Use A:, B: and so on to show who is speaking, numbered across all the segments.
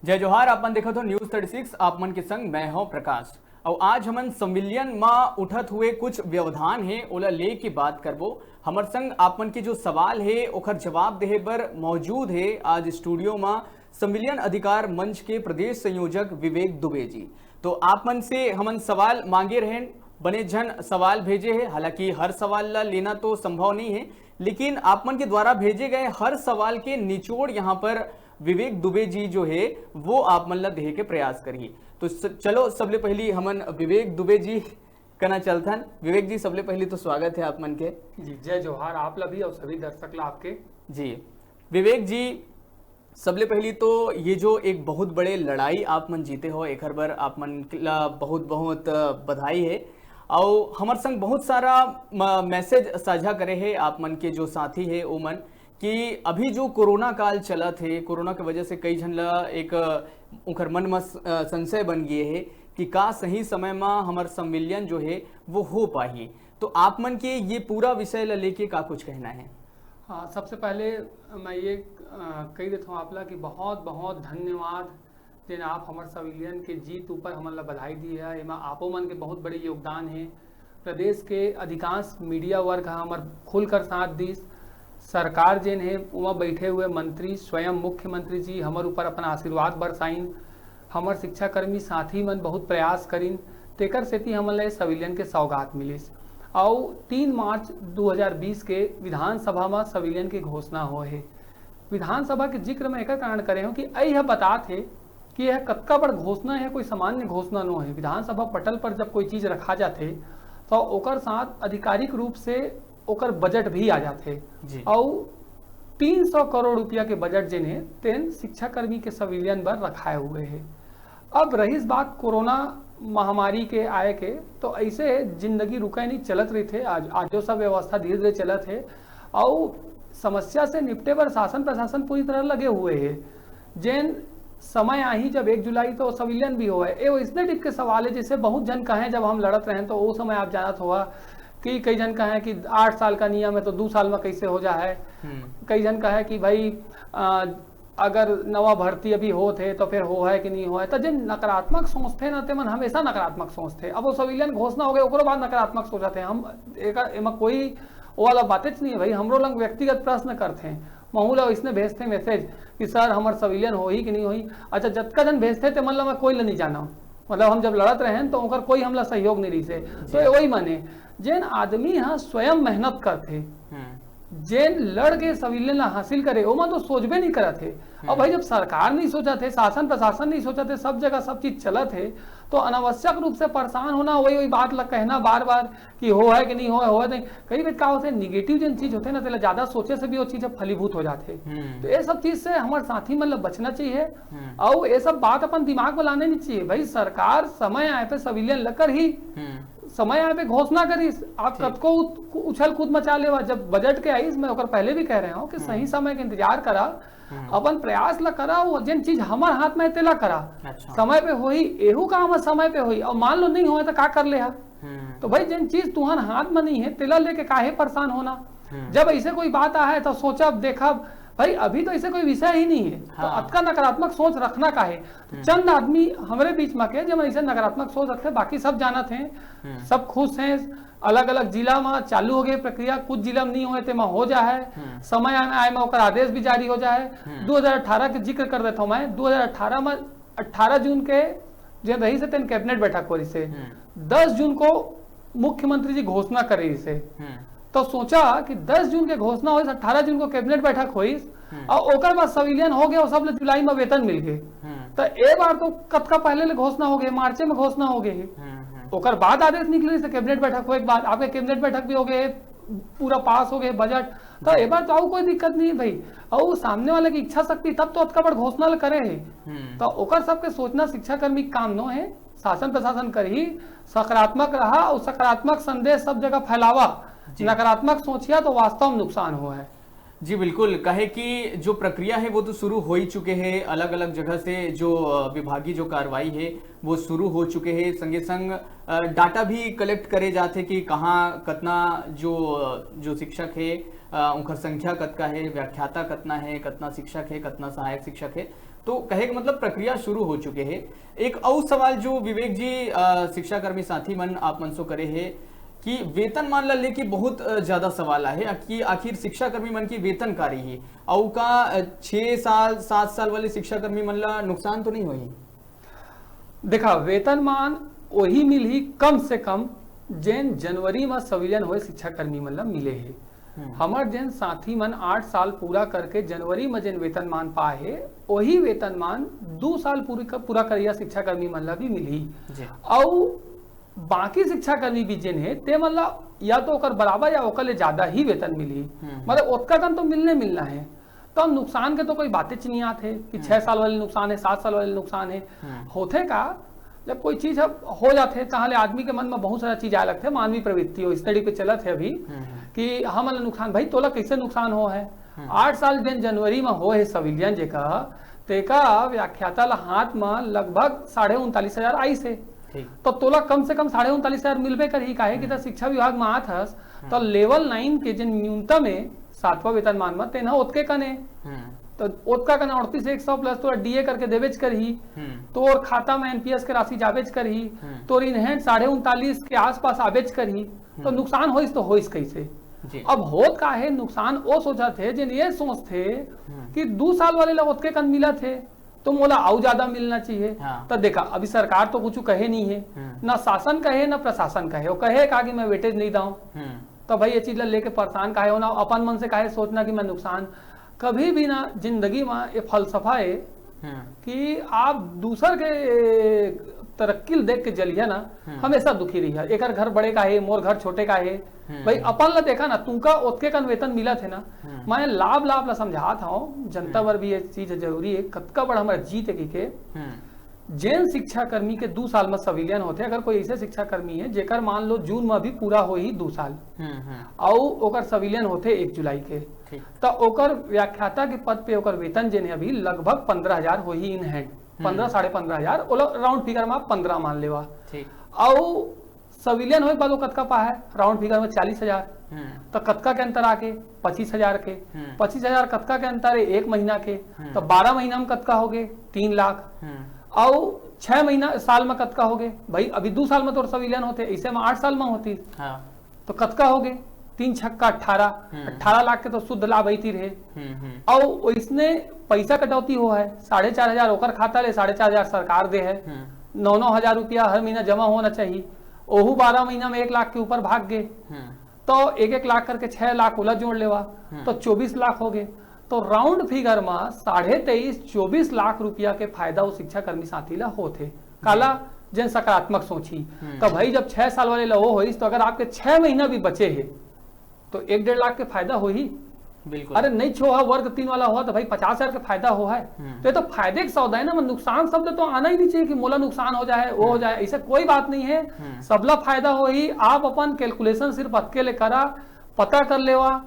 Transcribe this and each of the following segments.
A: जय जोहार। आपन देखो तो न्यूज 36 आपमन के संग मैं हूं प्रकाश। और आज हमन संविलियन में उठत हुए कुछ व्यवधान है ओला ले के बात करबो। हमर संग आपमन के जो सवाल है ओखर जवाब देहे बर मौजूद है आज स्टूडियो में संविलियन अधिकार मंच के प्रदेश संयोजक विवेक दुबे जी। तो आपमन से हमन सवाल मांगे रहें, बने जन सवाल भेजे है। हालांकि हर सवाल ला लेना तो संभव नहीं है, लेकिन आपमन के द्वारा भेजे गए हर सवाल के निचोड़ यहाँ पर विवेक दुबे जी जो है वो आप मन ला देहे के प्रयास करिए। तो चलो सबले पहली हमन विवेक दुबे जी करना चलथन। विवेक जी सबले पहली तो स्वागत है आप मन के।
B: जी जय जोहार आप ला भी और सभी दर्शक ला आपके।
A: जी विवेक जी, सबले पहली तो ये जो एक बहुत बड़े लड़ाई आप मन जीते हो एक बार आप मन ला बहुत बहुत बधाई है। और हमारे संग बहुत सारा मैसेज साझा करे है आप मन के जो साथी है वो मन कि अभी जो कोरोना काल चला थे, कोरोना की वजह से कई जन ला एक उनकर मन में संशय बन गए है कि का सही समय में हमार संविलियन जो है वो हो पाही। तो आप मन के ये पूरा विषय ला लेके का कुछ कहना है?
B: हाँ, सबसे पहले मैं ये कही देता हूँ आपला कि बहुत बहुत धन्यवाद जिन आप हमारे संविलियन के जीत ऊपर हमन ला बधाई दी है। एमा आपो मन के बहुत बड़े योगदान है। प्रदेश के अधिकांश मीडिया वर्ग हमार खुलकर साथ दी। सरकार जिन है वहाँ बैठे हुए मंत्री स्वयं मुख्यमंत्री जी हमारे ऊपर अपना आशीर्वाद बरसाइन। हमार शिक्षाकर्मी साथी मन बहुत प्रयास करीन, तेकर सेती हमन ला संविलियन के सौगात मिलिस। और 3 मार्च 2020 के विधानसभा में संविलियन की घोषणा हो है। विधानसभा के जिक्र में एक कारण करे हो कि यह बता थे कि यह कतका बड़ घोषणा है, कोई सामान्य घोषणा न है। विधानसभा पटल पर जब कोई चीज रखा जाते तो ओकर साथ आधिकारिक रूप से ओकर बजट भी आ जाते और 300 करोड़ रुपया के बजट जिन्हें तेन शिक्षाकर्मी के संविलियन पर रखाए हुए है। अब रही बात कोरोना महामारी के आए के, तो ऐसे जिंदगी रुके नहीं चलत रही थे। आज जो सब व्यवस्था धीरे धीरे चलत है और समस्या से निपटे पर शासन प्रशासन पूरी तरह लगे हुए है। जैन समय आई जब 1 जुलाई तो संविलियन भी हुआ है। इसने टिप के सवाल है जैसे बहुत जन कहें जब हम लड़त रहे तो वो समय आप जानत हुआ कि कई जन कहें कि 8 साल का नियम है तो 2 साल में कैसे हो जाए। कई जन कहें कि भाई अगर नवा भर्ती अभी हो थे तो फिर हो है कि नहीं हो है। तो जिन नकारात्मक सोचते ना मन हमेशा नकारात्मक सोचते। अब वो संविलियन घोषणा हो गए ओकरो बाद नकारात्मक सोचते हम एमा कोई वो वाला बातें नहीं है। भाई हमरो लंग व्यक्तिगत प्रश्न करते हैं, महूला इसने भेजते मैसेज कि सर हमार संविलियन हो ही कि नहीं होई। अच्छा जतका जन भेजते थे मतलब मैं कोई नहीं जाना, मतलब हम जब लड़त रहे तो ओकर कोई हमला सहयोग नहीं रही से। तो वही माने जैन आदमी यहाँ स्वयं मेहनत करते, जैन लड़ के संविलियन हासिल करे वो तो सोचबे नहीं करा थे। अब भाई जब सरकार नहीं सोचा थे, शासन प्रशासन नहीं सोचा थे, सब जगह सब चीज चला थे तो अनावश्यक रूप से परेशान होना, वही बात कहना बार बार कि हो है कि नहीं हो है नहीं। कई बार क्या होते निगेटिव जिन चीज होते ना तो ज्यादा सोचे से भी वो चीज फलीभूत हो जाते। तो ये सब चीज से हमारे साथी मतलब बचना चाहिए और ये सब बात अपन दिमाग में लाने नहीं चाहिए। भाई सरकार समय आए पे संविलियन लगकर ही समय आए पे घोषणा करी, आप कब को उछल कूद मचा लेवा। जब बजट के आई मैं ओकर पहले भी कह रहे हो कि सही समय के इंतजार करा, अपन प्रयास ला करा, वो जिन चीज हमार हाथ में तेला करा। अच्छा। समय पे होई एहू काम समय पे होई और मान लो नहीं हो तो का कर ले। तो भाई जिन चीज तुहन हाथ में नहीं है तेला लेके काहे परेशान होना। जब ऐसे कोई बात आ है तो सोचा देखा भाई अभी तो ऐसे कोई विषय ही नहीं है। हाँ। तो अतका नकारात्मक सोच रखना का है। तो चंद आदमी हमारे बीच में के जब ऐसे नकारात्मक सोच रखते, बाकी सब जानत हैं, सब खुश हैं। अलग अलग जिला में चालू हो गई प्रक्रिया, कुछ जिला में नहीं हुए थे में हो जाए, समय आए में ओकर आदेश भी जारी हो जाए। 2018 के जिक्र कर देता हूँ मैं। 2018 में 18 जून के जो रही से तेन कैबिनेट बैठक हो रही से 10 जून को मुख्यमंत्री जी घोषणा कर रही से। तो सोचा कि 10 जून के घोषणा हुई, 18 जून को कैबिनेट बैठक हुई और ओकर बाद संविलियन हो गया और सब जुलाई में वेतन मिल गए। तो एक बार तो कतका पहले घोषणा हो गई, मार्च में घोषणा हो गई, ओकर बाद आदेश निकले से कैबिनेट बैठक हो। एक बार आपके कैबिनेट बैठक भी हो गए, पूरा पास हो गए बजट। तो एक बार तो कोई दिक्कत नहीं है भाई। और सामने वाले की इच्छा शक्ति तब तो अतका बड़ घोषणा करे है। तो ओकर सबके सोचना शिक्षाकर्मी काम न है, शासन प्रशासन कर ही सकारात्मक रहा और सकारात्मक संदेश सब जगह फैलावा। नकारात्मक सोचिया तो वास्तव में नुकसान हुआ है।
A: जी बिल्कुल, कहे कि जो प्रक्रिया है वो तो शुरू हो ही चुके हैं, अलग अलग जगह से जो विभागीय जो कार्रवाई है वो शुरू हो चुके हैं। संगे संग डाटा भी कलेक्ट करे जाते कि कहाँ कतना जो शिक्षक है उनका संख्या कतका है, व्याख्याता कतना है, कतना शिक्षक है, कतना सहायक शिक्षक है। तो कहे का मतलब प्रक्रिया शुरू हो चुके हैं। एक और सवाल जो विवेक जी शिक्षाकर्मी साथी मन आप मन सो करे है कि वेतन मान ला लेके बहुत ज्यादा सवाल है कि आखिर शिक्षाकर्मी मन की वेतन का रही और का 6 साल 7 साल वाले शिक्षाकर्मी मन ला नुकसान तो नहीं हुई?
B: देखा वेतनमान वही मिली कम से कम जेन जनवरी में सविलियन हुए शिक्षाकर्मी मन ला मिले है। हमार जेन साथी मन 8 साल पूरा करके जनवरी में जेन वेतनमान पाए है वही वेतनमान 2 साल पूरा करिया शिक्षाकर्मी मन ला भी मिली। और बाकी शिक्षाकर्मी भी जेन है ते मतलब या तो ओकर बराबर या ओकर ले ज्यादा ही वेतन मिली, मतलब ओतका कन तो मिलना है। तो नुकसान के तो कोई बातें नहीं आते कि 6 साल वाले नुकसान है, 7 साल वाले नुकसान है। होते का जब कोई चीज हो जाते तहाले आदमी के मन में बहुत सारा चीज आए लगते, मानवीय प्रवृत्ति हो स्टडी पे चलत है अभी कि हम नुकसान भाई तोला कैसे नुकसान हो है। 8 साल दिन जनवरी में हो है सविलियन जेका तेका व्याख्याता ला हाथ में लगभग 39,500 आई से, तो तोला कम से कम 39,500 मिलबे कर ही काहे कि शिक्षा विभाग में आत हस तो लेवल 9 के जिन न्यूनतम है 7वां वेतनमान में तेना ओतके कने तो ओतका कने 38,100 प्लस तो डीए करके देवेज कर ही तो और खाता में एनपीएस के राशि जावेज कर ही तो इन हैंड 39,500 के आसपास आवेज कर ही तो नुकसान होइस तो होइस कैसे। अब होत का है नुकसान वो सोचा थे जिन ये सोच थे कि 2 साल वाले लोग ओतके कन मिला थे तो मोला और ज्यादा मिलना चाहिए। तो देखा अभी सरकार तो कुछ कहे नहीं है, ना शासन कहे ना प्रशासन कहे, वो कहे कि मैं वेटेज नहीं दाऊं तो भाई ये चीज लेके परेशान काहे हो ना अपन मन से काहे सोचना कि मैं नुकसान कभी भी ना जिंदगी में। ये फलसफा है कि आप दूसर के तरक्की देख के जलिए ना हमेशा दुखी रही है। एक घर बड़े का है मोर घर छोटे का है भाई अपन ला देखा ना तुमका ओतके कन वेतन मिला थे ना मैं लाभ ला समझा था जनता पर भी ये चीज जरूरी है। कतका बड़ा हमारा जीत है के जैन शिक्षाकर्मी के 2 साल में सविलियन होते। अगर कोई ऐसे शिक्षाकर्मी है जेकर मान लो जून में भी पूरा हो ही 2 साल और ओकर सविलियन होते 1 जुलाई के तो ओकर व्याख्याता के पद पे ओकर वेतन जेन है अभी लगभग 15,000 हो ही इन हैंड 15 साढ़े 15,000 राउंड फिगर में 15 मान लेवा और सविलियन हो बाद कतका पा है राउंड फिगर में 40,000 तो कतका के अंतर आके 25,000 के 25,000 कतका के अंतर है 1 महीना के तो 12 महीना में कतका हो गए 3 लाख और 6 महीना साल में कतका हो गए भाई अभी 2 साल में तो सविलियन होते ऐसे में 8 साल में होती तो कतका हो गए 3 छक्का 18 लाख के तो शुद्ध लाभ ही रहे। और इसने पैसा कटौती हो है 4,500 ओकर खाता ले 4,500 सरकार दे है 9,000 रुपया हर महीना जमा होना चाहिए। ओहू 12 महीना में 1 लाख के ऊपर भाग गए तो 1-1 लाख करके 6 लाख ओला जोड़ लेवा तो 24 लाख हो गए। तो राउंड फिगर में 23.5-24 लाख रुपया के फायदा वो शिक्षाकर्मी साथी ला होते काला जन सकारात्मक सोची। तो भाई जब 6 साल वाले ला हो तो अगर आपके 6 महीना भी बचे है तो 1-1.5 लाख के फायदा हो ही। बिल्कुल अरे नहीं छो वर्ग 3 वाला हुआ तो भाई 50,000 का फायदा हो है तो ये तो फायदे का सौदा है ना। नुकसान शब्द तो आना ही नहीं चाहिए कि मोला नुकसान हो जाए वो हो जाए, ऐसा कोई बात नहीं है। सबला फायदा हो ही। आप अपन कैलकुलेशन सिर्फ अकेले करा पता कर लेवा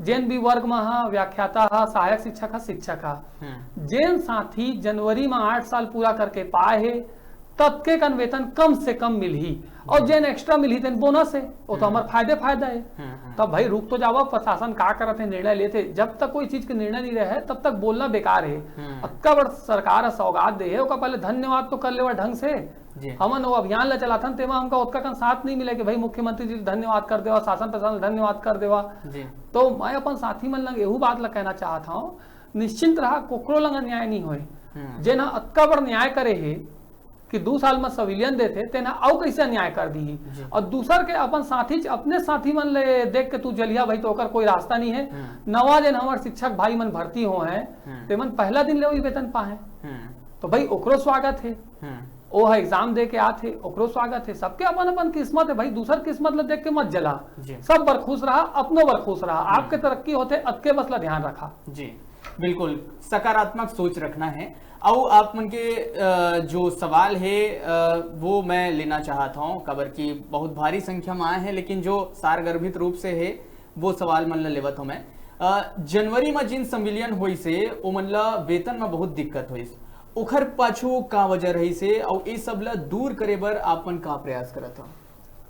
B: जेन भी वर्ग में हा व्याख्याता हा सहायक शिक्षक हा शिक्षक हा जेन साथी जनवरी में 8 साल पूरा करके पाए है तत्के कन वेतन कम से कम मिल ही और जेन एक्स्ट्रा मिल ही तेन बोनस है वो तो हमारे फायदा है। तब भाई रुक तो जावा प्रशासन का करते हैं निर्णय लेते जब तक कोई चीज के निर्णय नहीं रहे तब तक बोलना बेकार है। अक्का बड़ सरकार सौगात दे है ओका पहले धन्यवाद तो कर लेवा ढंग से। हमन वो अभियान ला चला था तेमा हमका उसका कन साथ नहीं मिले कि भाई मुख्यमंत्री जी धन्यवाद कर देवा शासन प्रशासन धन्यवाद कर देवा। तो मैं अपन साथी मन लंग एहू बात ला कहना चाहता हूँ निश्चिंत रहा कोकरो लंग न्याय नहीं होए जेना अक्का बड़ न्याय करे है कि 2 साल में सविलियन देते तेना और कैसे न्याय कर दी और दूसर के अपन साथी अपने साथी मन ले देख के तू जलिया भाई तो ओकर कोई रास्ता नहीं है। नवा दिन हमारे शिक्षक भाई मन भर्ती हो हैं ते मन पहला दिन ले वेतन पाए तो भाई ओकरो स्वागत है। वो एग्जाम दे के आते ओकरो स्वागत है। सबके अपन अपन किस्मत है भाई दूसर किस्मत ला देख के मत जला। सब बर खुश रहा अपनो बर खुश रहा आपके तरक्की होते अतके बस ला ध्यान रखा।
A: जी बिल्कुल सकारात्मक सोच रखना है। और आप मन के जो सवाल है वो मैं लेना चाहता हूँ खबर की बहुत भारी संख्या में आए हैं लेकिन जो सारगर्भित रूप से है वो सवाल मन लेवत हूँ मैं। जनवरी में जिन संविलियन हुई से ओ मनला वेतन में बहुत दिक्कत हुई, ओखर पाछू का वजह रही से और ये सब ला दूर करे बर आपन का प्रयास करत हो?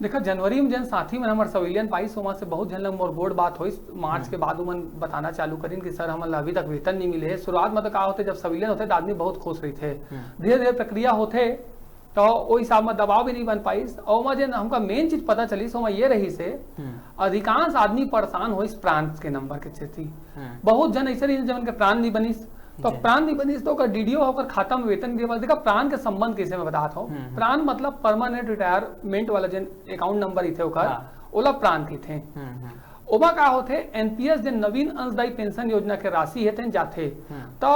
B: देखा जनवरी में जन साथी मन हमारे सविलियन पाई सोमा से बहुत जन मोर बोर्ड बात हुई। मार्च के बाद उमन बताना चालू करीन कि सर हमन अभी तक वेतन नहीं मिले है। शुरुआत में तो का होते जब सविलियन होते तो आदमी बहुत खुश रही थे, धीरे धीरे प्रक्रिया होते तो वो हिसाब में दबाव भी नहीं बन पाई। और जन हमका मेन चीज पता चली सो ये रही से अधिकांश आदमी परेशान हो प्रांत के नंबर के क्षेत्र, बहुत जन ऐसे रही जब उनके प्राण नहीं बनीस तो प्राण नहीं बनीस तो डीडीओ होकर खाता में वेतन दिए। देखा प्राण के संबंध कैसे मैं बताता हूँ। प्राण मतलब परमानेंट रिटायरमेंट वाला जन अकाउंट नंबर थे ओला प्राण के थे। ओमा का होते एनपीएस जन नवीन अंशदायी पेंशन योजना के राशि है जाते। तो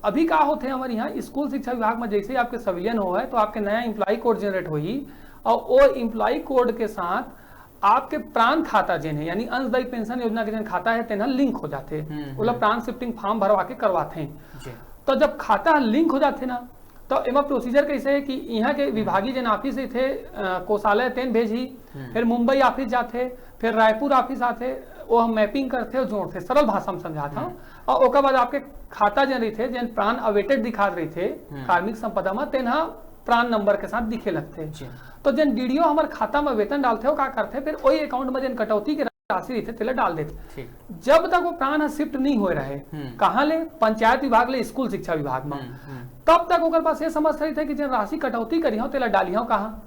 B: अभी का होते हमारे यहाँ स्कूल शिक्षा विभाग में जैसे आपके सविलियन हो है तो आपके नया एम्प्लॉय कोड जनरेट होगी और वो एम्प्लॉय कोड के साथ आपके प्राण खाता जिन है यानी अंशदायी पेंशन योजना के जिन खाता है तेना लिंक हो जाते, बोला प्राण शिफ्टिंग फॉर्म भरवा के करवाते हैं। तो जब खाता लिंक हो जाते ना तो एमा प्रोसीजर कैसे है कि यहाँ के विभागीय जन ऑफिस थे कोषालय तेन भेजी, फिर मुंबई ऑफिस जाते, फिर रायपुर ऑफिस आते, वो हम मैपिंग करते और जोड़ते, सरल भाषा में समझाता हूँ। और उसके बाद आपके खाता जन रही थे जन प्राण अवेटेड दिखा रहे थे कार्मिक संपदा में तेना प्राण नंबर के साथ दिखे लगते। तो जन डीडीओ हमारे खाता में वेतन डालते हो क्या करते फिर वही अकाउंट में जन कटौती की राशि रही थे तेला डाल देते। जब तक वो प्राण शिफ्ट नहीं हो रहे कहाँ ले पंचायत विभाग ले स्कूल शिक्षा विभाग में, तब तक ओकर पास ये समझ रही थे कि जन राशि कटौती करी हो तेला डाली हो कहाँ,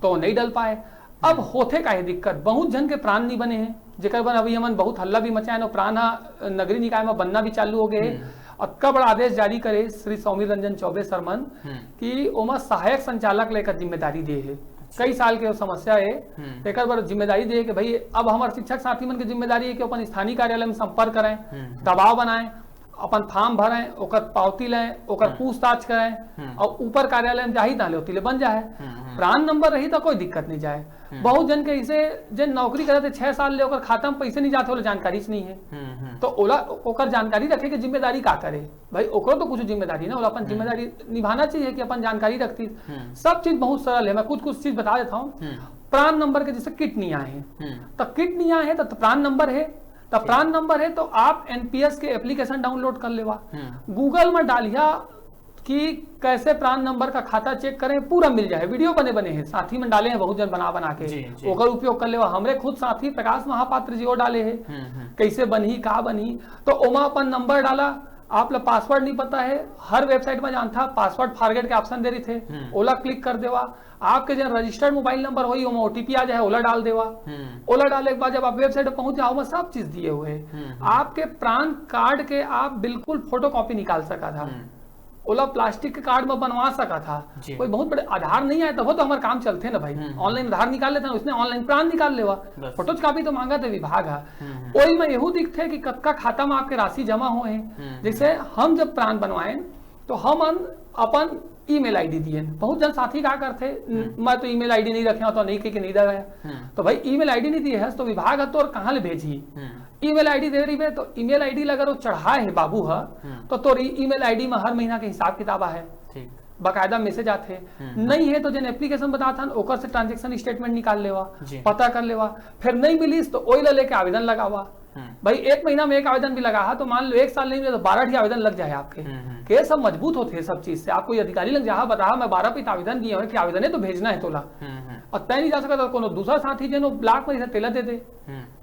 B: तो नहीं डल पाए। अब होते का है दिक्कत, बहुत जन के प्राण नहीं बने हैं जेकर बर अभी हमन बहुत हल्ला भी मचाए प्राण नगरीय निकाय में बनना भी चालू हो गए। और कब बड़ा आदेश जारी करे श्री सौमीर रंजन चौबे सरमन कि ओमा सहायक संचालक लेकर जिम्मेदारी दे है। कई साल के समस्या है एक बार जिम्मेदारी दे कि भाई अब हमारे शिक्षक साथी मन की जिम्मेदारी है कि अपन स्थानीय कार्यालय में संपर्क करें, दबाव बनाएं, अपन फॉर्म भरें, ओकर पावती लें, ओकर पूछताछ करें और ऊपर कार्यालय में जाही ताले होती ले बन जाए। प्राण नंबर रही तो कोई दिक्कत नहीं जाए। बहुत जन के इसे जन नौकरी करते 6 साल ले ओकर खाता में पैसे नहीं जाते ओला जानकारी नहीं है तो ओला ओकर जानकारी रखे के जिम्मेदारी का करे भाई ओकरो तो कुछ जिम्मेदारी ना ओला अपन जिम्मेदारी निभाना चाहिए कि अपन जानकारी रखती। सब चीज बहुत सरल है, मैं कुछ चीज बता देता हूँ। प्राण नंबर के जैसे किटनियां हैं तो किटनियां है तो प्राण नंबर है, तो प्राण नंबर है तो आप एनपीएस के एप्लीकेशन डाउनलोड कर लेवा, गूगल में डालिया कि कैसे प्राण नंबर का खाता चेक करें, पूरा मिल जाए। वीडियो बने हैं साथी में डाले हैं बहुत जन बना के ओकर उपयोग कर लेवा। हमरे खुद साथी प्रकाश महापात्र जी वो डाले हैं कैसे बनी का बनी। तो ओमा अपन नंबर डाला, आप लोग पासवर्ड नहीं पता है हर वेबसाइट में जानता पासवर्ड फॉरगेट के ऑप्शन दे रही थे, ओला क्लिक कर देवा। आपके जो रजिस्टर्ड मोबाइल नंबर हो ओटीपी आ जाए ओला डाल देवा। ओला डालने के बाद जब आप वेबसाइट पर पहुंच जाओ सब चीज दिए हुए आपके प्राण कार्ड के आप बिल्कुल फोटो कॉपी निकाल सका था, ओला प्लास्टिक के कार्ड में बनवा सका था। कोई बहुत बड़े आधार नहीं आया तब तो हमारे काम चलते ना भाई, ऑनलाइन आधार निकाल लेते उसने ऑनलाइन प्राण निकाल लेवा, फोटो कॉपी तो मांगा थे विभाग है। वही में यहू दिखते कि कतका खाता में आपके राशि जमा हुए हैं। जैसे हम जब प्राण बनवाए तो हम अपन ईमेल आईडी दिए, बहुत जन साथी क्या करते मैं तो ईमेल आईडी नहीं रखे तो नहीं कह के नहीं दे रहे, तो भाई ईमेल आईडी नहीं दी है तो विभाग है तो और कहाँ ले भेजी ईमेल आईडी दे रही है। तो ईमेल आईडी अगर वो चढ़ाए है बाबू है तो ईमेल आईडी में हर महीना के हिसाब किताब है, बाकायदा मैसेज आते नहीं है तो जन एप्लीकेशन बताता ओकर से ट्रांजेक्शन स्टेटमेंट निकाल लेवा, पता कर लेवा। फिर नहीं मिली तो ओइला लेके आवेदन लगावा। भाई 1 महीना में एक आवेदन भी लगा तो मान लो 1 साल नहीं मिले तो 12 आवेदन लग जाए आपके के सब मजबूत होते हैं सब चीज से। आपको अधिकारी लग जाए बता मैं 12 पे आवेदन दिए कि आवेदन है तो भेजना है तोला और तय नहीं जा सका तो दूसरा साथी जन ब्लॉक में तेला दे दे।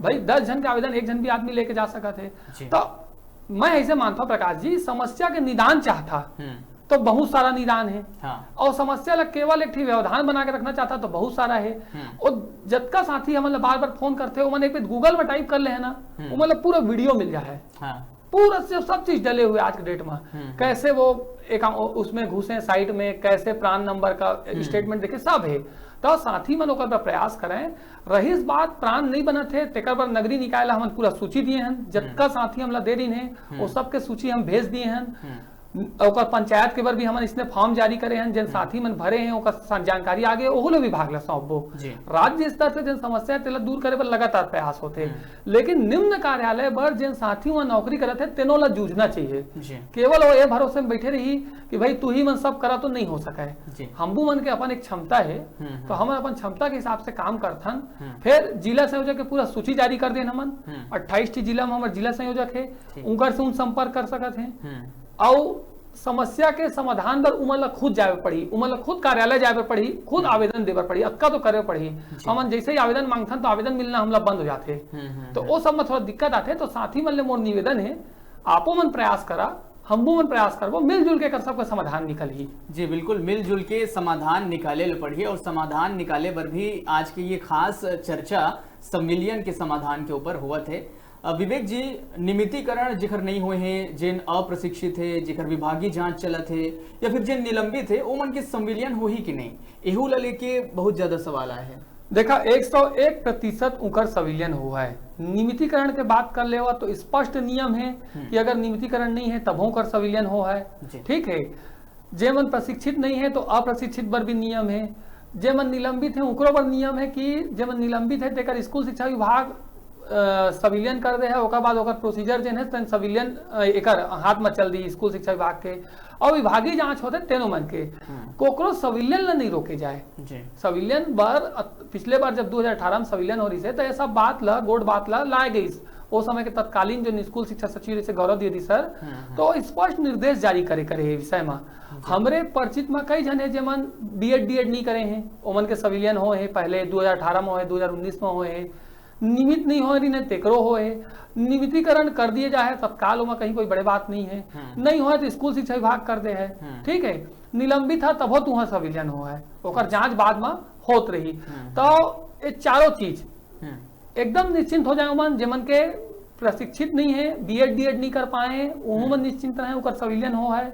B: भाई 10 जन के आवेदन 1 जन भी आदमी लेके जा सका थे। तो मैं ऐसे मानता हूँ प्रकाश जी समस्या के निदान चाहता तो बहुत सारा निदान है और समस्या लग केवल एक व्यवधान बना के रखना चाहता तो बहुत सारा है। और जतका साथी हम बार बार फोन करते हो मैंने एक गूगल में टाइप कर ले है ना वो मतलब पूरा वीडियो मिल जाए पूरा से सब चीज डले हुए आज के डेट में कैसे वो एक उसमें घुसे साइट में कैसे प्राण नंबर का स्टेटमेंट देखे सब है। तो साथी मन ओकर प्रयास करें। रही इस बात प्राण नहीं बना थे तेकर पर नगरीय निकाय हम पूरा सूची दिए हैं जतका साथी हमला दे रही है वो सबके सूची हम भेज दिए हैं। ओकर पंचायत के बार भी हमन इसने फॉर्म जारी करे हैं, जिन साथी मन भरे हैं ओकर जानकारी आगे ओहो ले विभाग ला सौंपबो। राज्य स्तर से जिन समस्या तेला दूर करे बर लगातार प्रयास होते, लेकिन निम्न कार्यालय बर जिन साथी मन नौकरी करत है तेनो ला जूझना चाहिए। केवल वो ये भरोसे में बैठे रही कि भाई तू ही मन सब करा तो नहीं हो सका है। हमबू मन के अपन एक क्षमता है, तो हम अपन क्षमता के हिसाब से काम करथन। फिर जिला संयोजक के पूरा सूची जारी कर देन हमन, 28 जिला में हमारे जिला संयोजक है, उनकर से उन संपर्क कर सकत हैं। और समस्या के समाधान बर उमन ला खुद जावे पड़ी, उमन ला खुद कार्यालय जावे पड़ी, खुद आवेदन देवर पड़ी, अक्का तो करे पड़ी। हमन जैसे ही आवेदन मांगथन तो आवेदन मिलना हमला बंद हो जाते, तो वो सब में थोड़ा दिक्कत आते। तो साथी मन ले मोर निवेदन है, आपो मन प्रयास करा, हमबू मन प्रयास करबो, मिलजुल के कर सबका समाधान निकली।
A: जी बिल्कुल, मिलजुल के समाधान निकाले ले पड़िए। और समाधान निकाले पर भी आज की ये खास चर्चा संविलियन के समाधान के ऊपर हुआ थे। विवेक जी, नियमितीकरण जिखर नहीं हुए हैं, जिन अप्रशिक्षित है, जिखर विभागीय जांच चलत है या फिर जिन निलंबित है, ओमन के संविलियन हो ही कि नहीं, एहू ला लेके बहुत ज्यादा सवाल आए हैं।
B: देखा 101% उनकर संविलियन हुआ है। नियमितीकरण के बात कर लेवा तो स्पष्ट नियम है कि अगर नियमितीकरण नहीं है तब कर संविलियन हो है, ठीक है। जे मन प्रशिक्षित नहीं है तो अप्रशिक्षित पर भी नियम है। जे मन निलंबित है उकरो पर नियम है कि जे मन निलंबित है तेकर स्कूल शिक्षा विभाग संविलियन कर दे है, ओकर बाद ओकर प्रोसीजर जेन है तन संविलियन एकर हाथ में चल दी स्कूल शिक्षा विभाग के, और विभागीय जांच होते तेनो मन के कोकरो संविलियन ला नहीं रोके जाए। संविलियन बार पिछले बार जब 2018 में संविलियन हो रही है तो ये सब बात ला गोड बात ला लाए गई। वो समय के तत्कालीन जो स्कूल शिक्षा सचिव से गौरव द्विवेदी सर तो स्पष्ट निर्देश जारी करे विषय में। हमरे परिचित में कई जन है जेमन बीएड डीएड नहीं करे हैं, ओमन के संविलियन हो है, पहले 2018 में हो है, 2019 में हो है। नियमित नहीं हो रही तेकरो हो है, नियमितीकरण कर दिए जाए तत्काल में कहीं कोई बड़े बात नहीं है। नहीं हो तो स्कूल शिक्षा विभाग कर दे है, ठीक है। निलंबित है तब तुह संविलियन हो है, ओकर जांच बाद में होत रही। तो ये चारों चीज एकदम निश्चिंत हो जाए मन, जेमन के प्रशिक्षित नहीं है, बीएड डीएड नहीं कर पाए वो मन निश्चिंत रहे, ओकर संविलियन हो है।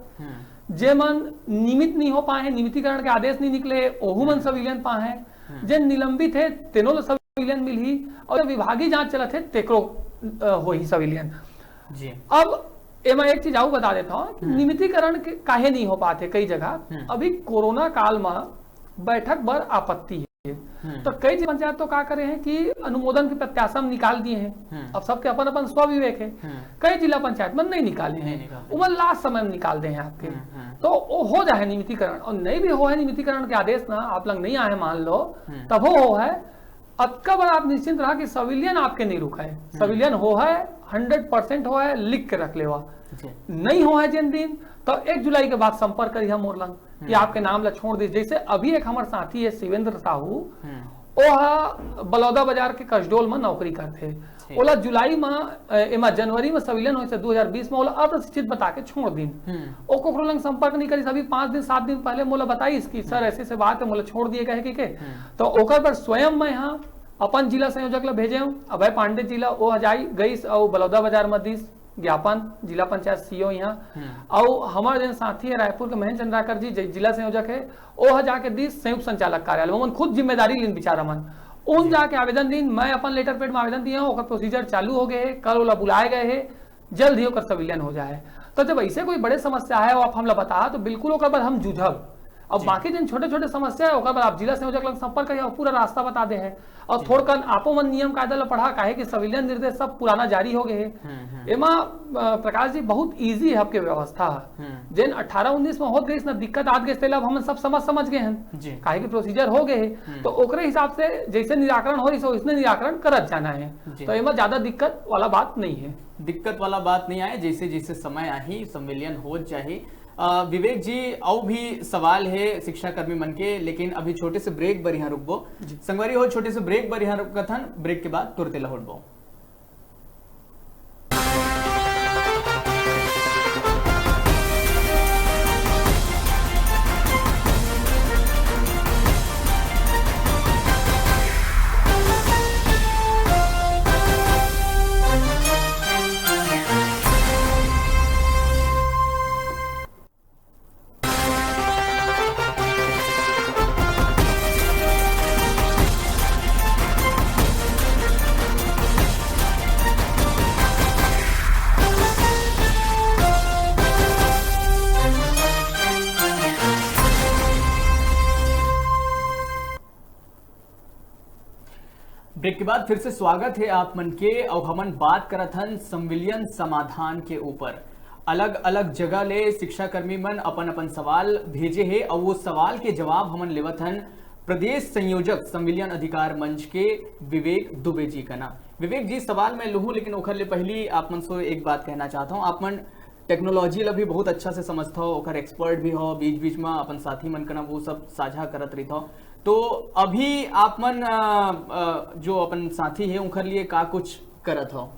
B: जे मन नियमित नहीं हो पाए, नियमितीकरण के आदेश नहीं निकले, ओहू मन संविलियन पाए। जे निलंबित है तेनो संविलियन मिली, और विभागीय जांच चलत है तेकरो हो ही संविलियन। जी अब एमा एक चीज आऊ बता देता हूँ, नियमितीकरण के काहे नहीं हो पाते कई जगह। अभी कोरोना काल में बैठक बर आपत्ति है, तो कई पंचायत तो क्या करे हैं कि अनुमोदन के प्रत्याशा में निकाल दिए हैं। अब सबके अपन अपन स्वविवेक है, कई जिला पंचायत में नहीं निकाले हैं, वो लास्ट समय में निकाल दे हैं आपके, तो वो हो जाए नियमितीकरण। और नहीं भी हो है नियमितीकरण के आदेश ना आप लग नहीं आए मान लो, तब हो है अब कब आप निश्चिंत रहा कि संविलियन आपके नहीं रुका है। संविलियन हो है 100% हो है, लिख के रख लेवा। नहीं हो है जिन दिन तो 1 जुलाई के बाद संपर्क करी हम मोर लंग कि आपके नाम ला छोड़ दी। जैसे अभी एक हमारे साथी है शिवेंद्र साहू, वो बलौदा बाजार के कसडोल में नौकरी करते, ओला जुलाई में जनवरी में संविलियन हुई 2020 में, ओला अप्रशिक्षित बता के छोड़ दिन। ओ कोकरो लंग संपर्क नहीं करी, सभी 5 दिन 7 दिन पहले मोला बताई इसकी सर ऐसे से बात है, मोला छोड़ दिए गए के। तो ओकर पर स्वयं मैं यहाँ अपन जिला संयोजक ला भेजे हूँ, अभय पांडे जिला वो हजाई गई और बलौदा बाजार में दिस ज्ञापन जिला पंचायत सीओ यहाँ, और हमारे जन साथी है रायपुर के महेंद्र चंद्राकर जी जिला संयोजक है, वो जाके दी संयुक्त संचालक कार्यालय मन खुद जिम्मेदारी लीन बिचारा मन उन जाके आवेदन दिन, मैं अपन लेटर पेड में आवेदन दिया हूँ, प्रोसीजर चालू हो गए है, कल ओला बुलाए गए है, जल्द ही ओकर संविलियन हो जाए। तो जब ऐसे कोई बड़े समस्या है आप हमला बता तो बिल्कुल ओकर बाद हम जूझब। अब बाकी जिन छोटे छोटे समस्या है ओकर बाद आप जिला संयोजक लग संपर्क करिए, पूरा रास्ता बता दे है। और थोड़कन आपो मन नियम कायदा ला पढ़ा काहे कि संविलियन निर्देश सब पुराना जारी हो गए है। एमा प्रकाश जी बहुत इजी है आपके व्यवस्था, जिन 18-19 में हो गई ना दिक्कत आ गई, तेला हम सब समझ गए हैं काहे कि प्रोसीजर हो गए है, तो ओकरे हिसाब से जैसे निराकरण हो रही सो इसने निराकरण करत जाना है। तो एमा ज्यादा दिक्कत वाला बात नहीं है,
A: दिक्कत वाला बात नहीं आए, जैसे जैसे समय आई संविलियन हो जाए। विवेक जी और भी सवाल है शिक्षा कर्मी मन के, लेकिन अभी छोटे से ब्रेक बर यहाँ रुकबो संगवारी हो, छोटे से ब्रेक बर यहाँ रुकथन, ब्रेक के बाद तुरंत लौटबो। ब्रेक के बाद फिर से स्वागत है आप मन के। और हमन बात करत हन संविलियन समाधान के ऊपर। अलग अलग जगह ले शिक्षा कर्मी मन अपन अपन सवाल भेजे है और वो सवाल के जवाब हमन लेवत हन प्रदेश संयोजक संविलियन अधिकार मंच के विवेक दुबे जी का नाम। विवेक जी, सवाल मैं लूँ लेकिन ओखर ले पहली आप मन से एक बात कहना चाहता हूँ। आप मन टेक्नोलॉजी ला भी बहुत अच्छा से समझता हो, ओकर एक्सपर्ट भी हो, बीच बीच में अपन साथी मन का वो सब साझा करत रही हो। तो अभी आप मन जो अपन साथी है उनकर लिए का कुछ करत हो?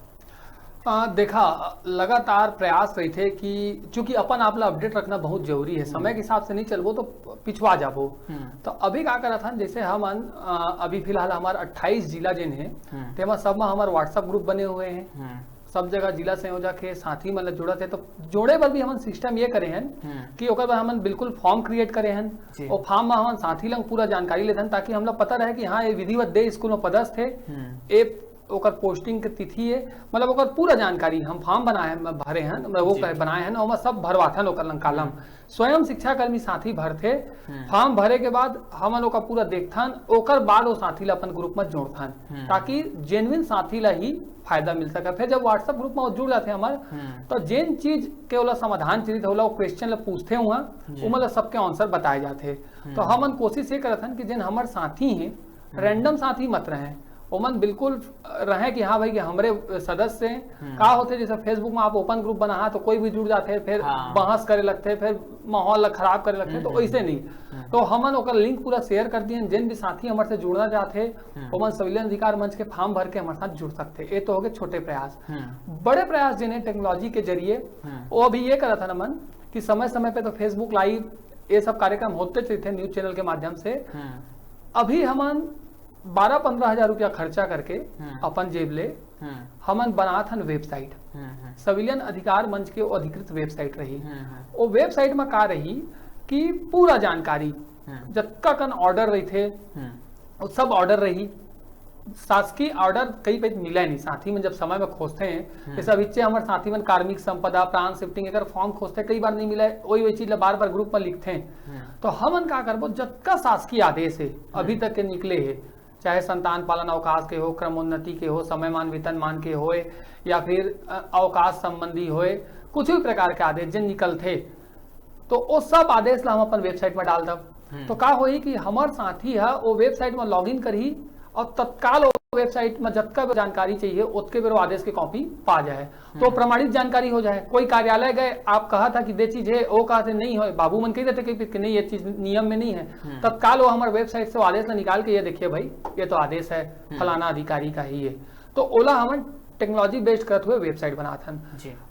B: देखा, लगातार प्रयास रही थे कि चूंकि अपन आपला अपडेट रखना बहुत जरूरी है, समय के हिसाब से नहीं चलबो तो पिछवा जाबो। तो अभी का करत हन, जैसे हम अभी फिलहाल हमारे 28 जिला जिन है तेमा सब में हमारे व्हाट्सएप ग्रुप बने हुए हैं। सब जगह जिला संयोजक के साथी मतलब जुड़त है। तो जोड़े पर भी हम सिस्टम ये करे हैं कि ओकर बाद हम बिल्कुल फॉर्म क्रिएट करे हैं और फॉर्म में हम साथी लंग पूरा जानकारी लेते हैं ताकि हम लोग पता रहे कि हाँ ये विधिवत दे स्कूल में पदस्थ है, ए ओकर पोस्टिंग के तिथि है, मतलब ओकर पूरा जानकारी हम फॉर्म बनाए भरे हैं, वो बनाए हैं और सब भरवाथन ओकर लंग कालम स्वयं शिक्षा कर्मी साथी भरथे। फॉर्म भरे के बाद हमन ओकर पूरा देखथन, ओकर बाद वो साथी ला अपन ग्रुप में जोड़थन ताकि जेन्युइन साथी ला ही फायदा मिल सके। फिर जब व्हाट्सएप ग्रुप में जुड़ जाते हमारे तो जिन चीज के ओला समाधान चाहिए था वो क्वेश्चन ला पूछते हुआ वो मतलब सबके आंसर बताए जाते। तो हमन कोशिश ये करत हन कि जिन हमारे साथी हैं रैंडम साथी मत रहे, ओमन बिल्कुल रहे कि हाँ भाई कि हमारे सदस्य हैं। का होते जैसे फेसबुक में आप ओपन ग्रुप बना तो कोई भी जुड़ जाते फिर बहस करे लगते, फिर माहौल खराब करे लगते, तो ऐसे नहीं। तो हमन ओकर लिंक पूरा शेयर कर दिए, जिन भी साथी हमारे से जुड़ना चाहते ओमन संविलियन अधिकार मंच के फॉर्म भर के हमारे साथ जुड़ सकते। ये तो हो गए छोटे प्रयास। बड़े प्रयास जिन्हें टेक्नोलॉजी के जरिए वो अभी ये करा था ना मन कि समय समय पे तो फेसबुक लाइव ये सब कार्यक्रम होते थे न्यूज चैनल के माध्यम से। अभी हमन 12-15 हजार रुपया खर्चा करके अपन जेब ले हमन बनात हन वेबसाइट। संविलियन अधिकार मंच के अधिकृत वेबसाइट रही। वो वेबसाइट में का रही कि पूरा जानकारी जत्का कन ऑर्डर रही थे वो सब ऑर्डर रही। शासकीय ऑर्डर कई पे मिला नहीं, साथी में जब समय में खोजते हैं जैसे अभी हमारे साथी में कार्मिक संपदा प्राण शिफ्टिंग एक फॉर्म खोजते कई बार नहीं मिला, वही चीज बार बार ग्रुप में लिखते हैं। तो हमन का करबो जत्का शासकीय आदेश है अभी तक के निकले है, चाहे संतान पालन अवकाश के हो, क्रमोन्नति के हो, समयमान वेतनमान के होए या फिर अवकाश संबंधी होए, कुछ भी प्रकार के आदेश जिन निकल थे तो वो सब आदेश ला हम अपन वेबसाइट में डाल दब। तो का होई कि हमार साथी है वो वेबसाइट में लॉगिन करी और तत्काल वेबसाइट में जब का जानकारी चाहिए उसके बेर आदेश की कॉपी पा जाए तो प्रमाणित जानकारी हो जाए। कोई कार्यालय गए आप कहा था कि दे चीज है वो कहा थे नहीं हो, बाबू मन कही देते कि नहीं ये चीज नियम में नहीं है, तत्काल वो हमारे वेबसाइट से आदेश निकाल के ये देखिए भाई ये तो आदेश है फलाना अधिकारी का ही है। तो ओला हम टेक्नोलॉजी बेस्ड करते हुए वेबसाइट बनाथन।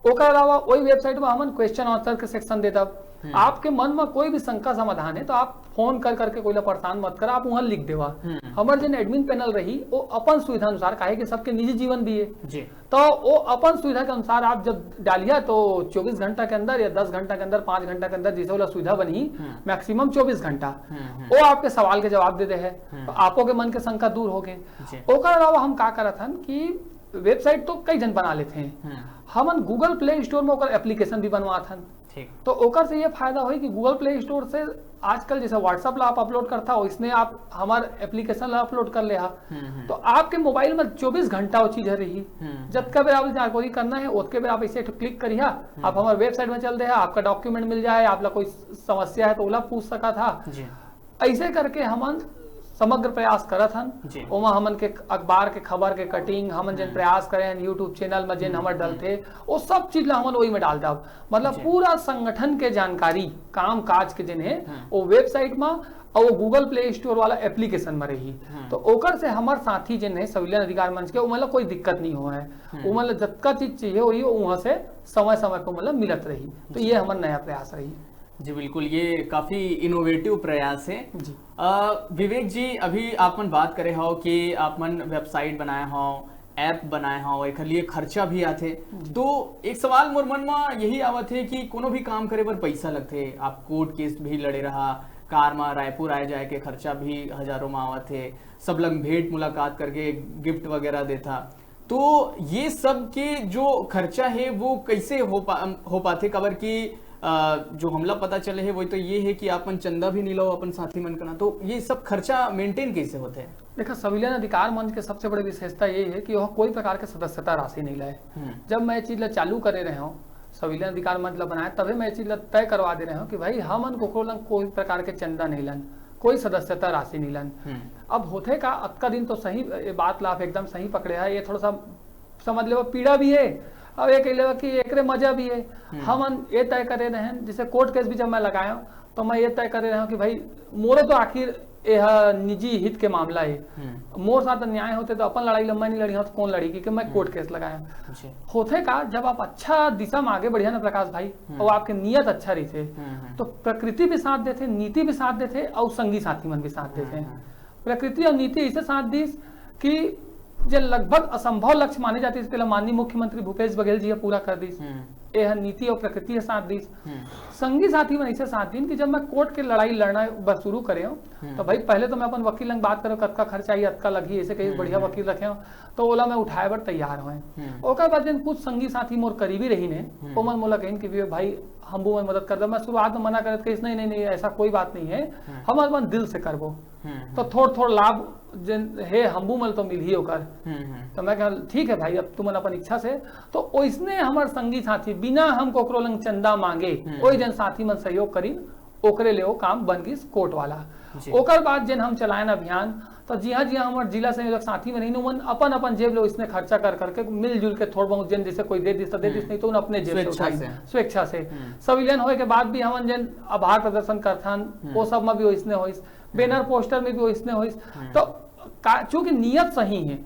B: ओकर अलावा वही वेबसाइट में हम क्वेश्चन आंसर के सेक्शन देता। आपके मन में कोई भी शंका समाधान है तो आप फोन कर करके कोई परेशान मत कर, आप वहां लिख देवा। हमारे जो एडमिन पैनल रही वो अपन सुविधा अनुसार, काहे कि सबके निजी जीवन भी है तो वो अपन सुविधा के अनुसार आप जब डालिए तो 24 घंटा के अंदर या 10 घंटा के अंदर 5 घंटा के अंदर जिसे वाला सुविधा बनी मैक्सिमम 24 घंटा वो आपके सवाल के जवाब दे दे है तो आपो के मन के शंका दूर हो गए। ओकर अलावा हम का करत हन कि वेबसाइट तो कई जन बना लेते हैं, हमन गूगल प्ले स्टोर में ओकर एप्लीकेशन भी बनवात हन। तो ओकर से ये फायदा हो कि गूगल प्ले स्टोर से आजकल जैसे व्हाट्सएप ला आप अपलोड करता हो इसमें आप हमारे एप्लीकेशन ला अपलोड कर ले तो आपके मोबाइल में 24 घंटा वो चीज रही। जब कभी आप जानकारी करना है उसके बाद आप इसे क्लिक करिए, आप हमारे वेबसाइट में चल दे, आपका डॉक्यूमेंट मिल जाए, आप कोई समस्या है तो ओला पूछ सका था। ऐसे करके हमन समग्र प्रयास करत हन। ओमा हमन के अखबार के खबर के कटिंग हमन जिन प्रयास करे हैं यूट्यूब चैनल में जिन हमर डलते वो सब चीज ला हमन वही में डाल दब। मतलब पूरा संगठन के जानकारी काम काज के जिन है वो वेबसाइट में और वो गूगल प्ले स्टोर वाला एप्लीकेशन में रही। तो ओकर से हमार साथी जिन है संविलियन अधिकार मंच के मतलब कोई दिक्कत नहीं हो है, वो मतलब जतका चीज चाहिए वही वहां से समय समय पर मतलब मिलत रही। तो ये हमारा नया प्रयास रही।
A: जी बिल्कुल, ये काफी इनोवेटिव प्रयास है जी। विवेक जी, अभी आप मन बात करे हो कि आप मन वेबसाइट बनाए हो, ऐप बनाए हो, एक लिए खर्चा भी आते, तो एक सवाल मोर मन में यही आवत है कि कोनो भी काम करे पर पैसा लगते। आप कोर्ट केस भी लड़े रहा, कार में रायपुर आए जाए के खर्चा भी हजारों में आवत है, सब लोग भेंट मुलाकात करके गिफ्ट वगैरह देता। तो ये सब के जो खर्चा है वो कैसे हो पाते, कबर की जो हमला पता चले है वो तो ये है कि आपन चंदा भी नहीं लो अपन साथी मन करना, तो ये सब खर्चा मेंटेन कैसे होते हैं?
B: देखा, संविलियन अधिकार मंच के सबसे बड़ी विशेषता ये है कि वह कोई प्रकार के सदस्यता राशि नहीं लाए। जब मैं ये चीज ला चालू करे रहे हूँ, संविलियन अधिकार मंच ला बनाए, तभी मैं ये चीज ला तय करवा दे रहे हूँ कि भाई हमन को कोई प्रकार के चंदा नहीं लन, कोई सदस्यता राशि नहीं लन। अब होते का अतका दिन तो सही ये बात ला आप एकदम सही पकड़े है, ये थोड़ा सा समझ ले पीड़ा भी है और ये कह ले कि एकरे मजा भी है। हम ये तय करे रहे हैं, जैसे कोर्ट केस भी जब मैं लगाया हूँ तो मैं ये तय करे रहा हूँ कि भाई मोरो तो आखिर यह निजी हित के मामला है, मोर साथ न्याय होते तो अपन लड़ाई लंबा नहीं लड़ी हो तो कौन लड़ेगी कि मैं कोर्ट केस लगाया। होते का जब आप अच्छा दिशा में आगे बढ़िया ना प्रकाश भाई, और आपके नियत अच्छा रही थे तो प्रकृति भी साथ देते, नीति भी साथ देते और संगी साथी मन भी साथ देते। प्रकृति और नीति इसे साथ दी कि जो लगभग असंभव लक्ष्य माने जाते इसके लिए माननीय मुख्यमंत्री भूपेश बघेल जी पूरा कर दी, यह नीति और प्रकृति के साथ दी। संगी साथी में ऐसे साथ दिन कि जब मैं कोर्ट के लड़ाई लड़ना शुरू करे तो भाई पहले तो मैं अपन वकील लंग बात करो कतका खर्चा आई अतका लगी, ऐसे कहीं बढ़िया वकील रखे तो ओला मैं उठाए बर तैयार हुए। ओकर बाद जन कुछ संगी साथी मोर करीबी रही ने ओ मन मोला कहिन कि भाई हमबू मन मदद कर दो। मैं शुरुआत में मना करत कहिस नहीं ऐसा कोई बात नहीं है, हम अपन दिल से करबो तो थोड़ा लाभ है हमबू मन तो मिल ही होकर। तो मैं कहा ठीक है भाई, अब तुम अपन इच्छा से तो ओइसने हमार संगी साथी बिना हम कोकरो लंग चंदा मांगे ओई जन साथी मन सहयोग करी, ओकरे ले ओ काम बन गई कोर्ट वाला। ओकर बाद जन हम चलायन अभियान तो जी हाँ हमारे जिला संयोजक साथी में नहीं मन अपन अपन जेब लो इसने खर्चा कर करके मिलजुल के थोड़ा बहुत जन जैसे कोई दे दिस तो दे दिस, नहीं तो अपने जेब से उठाई स्वेच्छा से। संविलियन होए के बाद भी हम जन आभार प्रदर्शन करथन वो सब में भी ओइसने होइस, बैनर पोस्टर में भी ओइसने होइस। तो चूंकि नियत सही है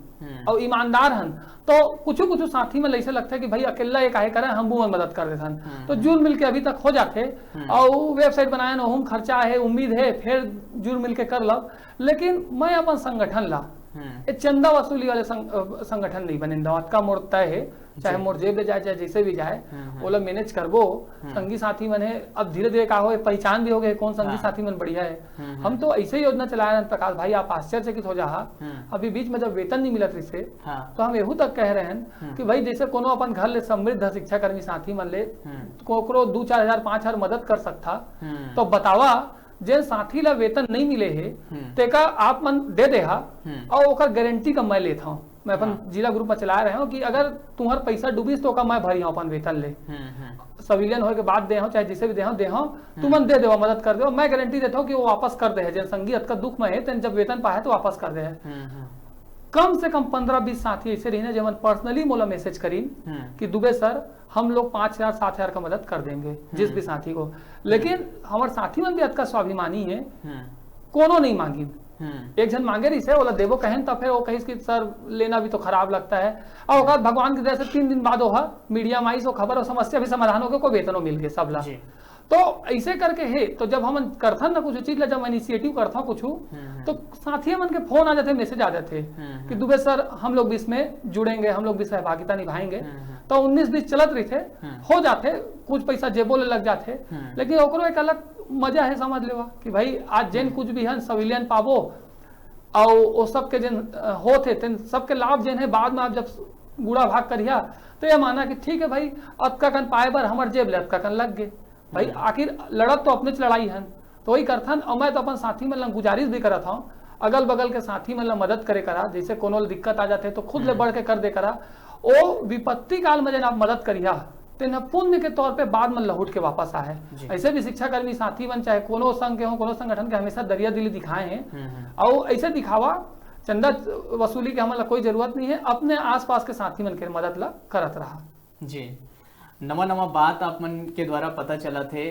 B: और ईमानदार हन तो कुछ साथी में ऐसे लगता है कि भाई अकेला ये काहे करे, हम वो मदद कर देथन तो जुल मिल के अभी तक हो जाते। और वेबसाइट बनाए ना हम खर्चा है, उम्मीद है फिर जुल मिल के कर लो। लेकिन मैं अपन संगठन ला ये चंदा वसूली वाले संगठन नहीं बने, का मोर तय है, चाहे मोर जेब ले जाए चाहे जैसे भी जाए वो लोग मैनेज करबो। संगी साथी मन है, अब धीरे धीरे का हो पहचान भी हो गए कौन संगी साथी मन बढ़िया है। हम तो ऐसे ही योजना चलाए प्रकाश भाई, आप आश्चर्यचकित हो जा। अभी बीच में जब वेतन नहीं मिलत रही तो हम एहू तक कह रहे हैं कि भाई जैसे कोनो अपन घर ले समृद्ध शिक्षा कर्मी साथी मन ले कोकरो 2-4 हजार 5 हजार मदद कर सकता तो बतावा जे साथी ला वेतन नहीं मिले है तेका आप मन दे दे हा और ओकर गारंटी का मैं लेता हूँ। मैं अपन जिला ग्रुप में चला रहे हूँ कि अगर तुम्हार पैसा डूबीस तो का मैं भरी हूँ अपन वेतन ले, संविलियन होए के बाद दे चाहे जिसे भी दे तुमन दे दो मदद कर दो, मैं गारंटी देता हूँ कि वो वापस कर दे। जन संगीत का दुख में है तेन जब वेतन पाए तो वापस कर दे। कम से कम 15-20 साथी ऐसे रही जब पर्सनली मोला मैसेज करी कि दुबे सर हम लोग 5,000-7 हजार का मदद कर देंगे जिस भी साथी को। लेकिन हमारे साथी मन भी अतका स्वाभिमानी है, कोनो नहीं मांगी। एक जन मांगे रही से बोला देवो कहन तब फिर वो कहिस कि सर लेना भी तो खराब लगता है। और भगवान की दया से 3 दिन बाद वो मीडिया में आई सो खबर और समस्या भी समाधान हो गया, कोई वेतनों मिल गए सब ला। तो ऐसे करके है तो जब हम करथा ना कुछ चीज ला जब इनिशिएटिव करता कुछ तो साथी मन के फोन आ जाते, मैसेज आ जाते कि दुबे सर हम लोग भी इसमें जुड़ेंगे, हम लोग भी सहभागिता निभाएंगे। तो 19-20 चलत रही थे, हो जाते कुछ पैसा जेबो ले लग जाते। लेकिन ओकरो एक अलग मजा है समझ लेवा कि भाई आज जेन कुछ भी है संविलियन पाबो और वो सबके जिन होते तेन सबके लाभ जिन है बाद में आप जब गुड़ा भाग करिया तो ये माना कि ठीक है भाई अतका कन पाए बर हमार जेब ले अतका कन लग गए। भाई आखिर लड़त तो अपने लड़ाई है तो वही करथन। और मैं तो अपन साथी में गुजारिश भी करत हूँ अगल बगल के साथी में मदद करे करा, जैसे कोनो दिक्कत आ जाते तो खुद ले बढ़ के कर दे करा। ओ विपत्ति काल में जब आप मदद करिया तेना पुण्य के तौर पे बाद में लौट के वापस आए। ऐसे भी शिक्षा कर्मी साथी बन चाहे कोनो संघ के हो कोनो संगठन के हमेशा दरिया दिली दिखाए हैं और ऐसे दिखावा चंदा वसूली के हमारा कोई जरूरत नहीं है, अपने आसपास के साथी मन के मदद ला करत रहा।
A: जी नवा बात आप मन के द्वारा पता चला थे।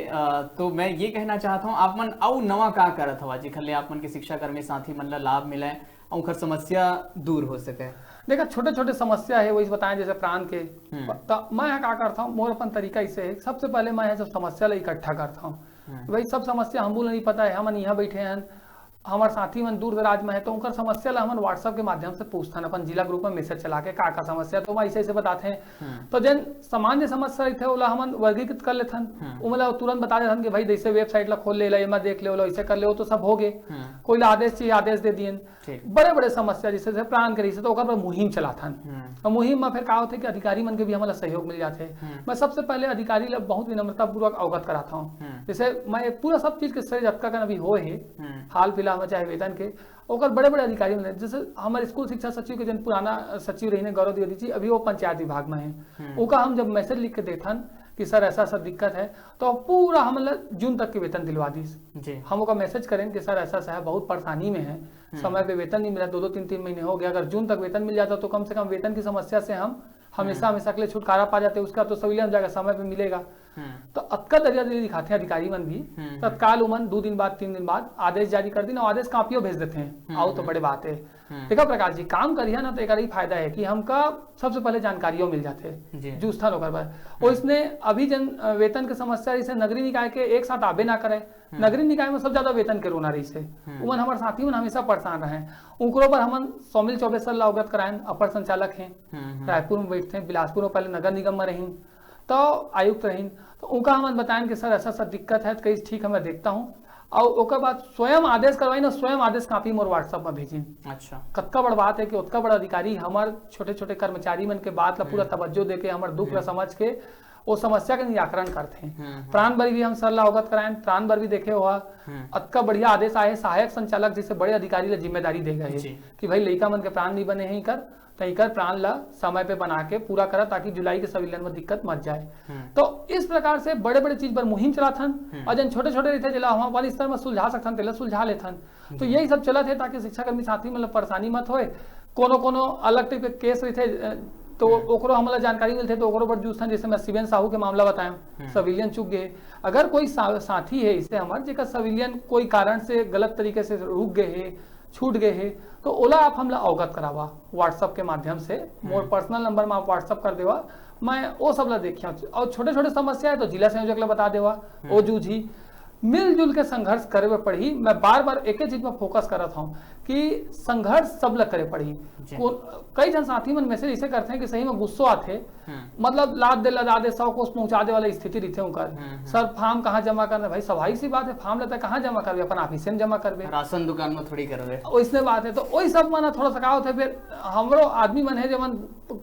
A: तो मैं ये कहना चाहता हूँ आप मन और नवा का करत हवा जिखले आप मन के शिक्षा कर्मी साथी मन ला लाभ मिले और समस्या दूर हो सके।
B: देखा छोटे छोटे समस्या है वही बताएं जैसे प्राण के तो मैं यहाँ क्या करता हूँ मोर अपन तरीका इसे है। सबसे पहले मैं सब समस्या ला इकट्ठा करता हूँ। भाई सब समस्या हम नहीं पता है, हम यहाँ बैठे हैं हमारे साथी मन दूर दराज में है तो उनका समस्या ला हमन व्हाट्सएप के माध्यम से पूछथन, अपन जिला ग्रुप में मैसेज चला के का समस्या तो ऐसे ऐसे बताते हैं। तो जन सामान्य समस्या रही थे ओला हमन वर्गीकृत कर लेथन, उमला तुरंत बता देथन कि भाई जैसे वेबसाइट ला खोल ले एमा देख ले ऐसे कर ले तो सब हो गए। कोई ला आदेश चाहिए आदेश दे दिए। बड़े बड़े समस्या जैसे प्राण के रही तो ओकर पर मुहिम चलाथन, और मुहिम में फिर का होते कि अधिकारी मन के भी हमारा सहयोग मिल जाते। मैं सबसे पहले अधिकारी ला बहुत विनम्रता पूर्वक अवगत कराता हूँ। जैसे मैं पूरा सब चीज के सही जब का अभी हो है हाल फिलहाल में चाहे वेतन के ओकर बड़े बड़े अधिकारी मिले, जैसे हमारे स्कूल शिक्षा सचिव के जन पुराना सचिव रही गौरव द्विवेदी जी, अभी वो पंचायत विभाग में है। उनका हम जब मैसेज लिख के देथन कि सर ऐसा ऐसा दिक्कत है तो पूरा हम जून तक के वेतन दिलवा दी। हम उनका मैसेज करें कि सर ऐसा ऐसा है, बहुत परेशानी में है, समय पे वेतन नहीं मिला, 2-3 महीने हो गया। अगर जून तक वेतन मिल जाता तो कम से कम वेतन की समस्या से हम हमेशा हमेशा के लिए छुटकारा पा जाते, उसका तो सविलियन जाएगा, समय पे मिलेगा। तो अक्का दरिया दिखाते हैं अधिकारी मन भी, तत्काल उमन 2 दिन बाद 3 दिन बाद आदेश जारी कर दी ना, आदेश कापियों भेज देते हैं। आओ तो बड़े बात है। देखा प्रकाश जी, काम करिए ना तो एक ही फायदा है कि हमका सबसे पहले जानकारियों मिल जाते हैं जूस्थल होकर पर। और इसने अभी जन वेतन की समस्या इसे नगरीय निकाय के एक साथ आबे ना करे, नगरीय निकाय में सब ज्यादा वेतन के रोना रही से उमन हमारे साथी मन हमेशा परेशान रहे। उनको पर हमन सौमिल चौबे सर ला अवगत कराएं, अपर संचालक हैं, रायपुर में बैठते हैं, बिलासपुर में पहले नगर निगम में रही तो आयुक्त रही, तो उनका हम बताएं कि सर ऐसा सब दिक्कत है, कहीं ठीक है मैं देखता हूँ। और ओकर बाद स्वयं आदेश करवाई ना, स्वयं आदेश कापी मोर व्हाट्सएप में भेजी। अच्छा, कतका बड़ बात है कि उतका बड़ा अधिकारी हमारे छोटे छोटे कर्मचारी मन के बात ला पूरा तवज्जो देके हमारे दुख ला समझ के वो समस्या के निराकरण करते हैं। प्राण बर भी हम सर ला अवगत कराएं, प्राण बर भी देखे हुआ अतका बढ़िया आदेश आए, सहायक संचालक जैसे बड़े अधिकारी ला जिम्मेदारी दे गए कि भाई लड़का मन के प्राण नहीं बने हैं कर तईकर प्राण ला समय पे बना के पूरा करा ताकि जुलाई के सविलियन में दिक्कत मत जाए। तो इस प्रकार से बड़े बड़े चीज पर मुहिम चलाथन, और जन छोटे छोटे रहते जिला हम अपन स्तर में सुलझा सकथन तेला सुलझा लेथन। तो यही सब चलत है ताकि शिक्षा कर्मी साथी मतलब परेशानी मत होए। कोनो अलग टाइप के केस रहते तो ओकरो हमला जानकारी मिलते तो ओकरो पर जूस्थन, जैसे मैं शिवेन साहू के मामला बताया, सविलियन चुक गए। अगर कोई साथी है इससे हमारे जेकर सविलियन कोई कारण से गलत तरीके से रुक गए है, छूट गए है, तो ओला आप हमला अवगत करावा व्हाट्सएप के माध्यम से, मोर पर्सनल नंबर में आप व्हाट्सएप कर देवा, मैं वो सब ला देखिया। और छोटे छोटे समस्या है तो जिला संयोजक ला बता देवा, ओ जूझी मिलजुल के संघर्ष करे पड़ी। मैं बार बार एक ही चीज में फोकस करत हूँ कि संघर्ष सब ला करे पड़ी। कई जन साथी मन मैसेज इसे करते हैं कि सही में गुस्सो आते, मतलब लाद दे लदा दे 100 कोस पहुंचा दे वाला स्थिति रहते उनकर। सर फॉर्म कहाँ जमा करना, भाई स्वाभाविक सी बात है, फॉर्म लेता कहाँ जमा करबे, अपन ऑफिस में जमा करबे,
A: राशन दुकान में थोड़ी करबे,
B: वैसने बात है। तो वही सब मन थोड़ा सा होता है। फिर हमरो आदमी मन है जो मन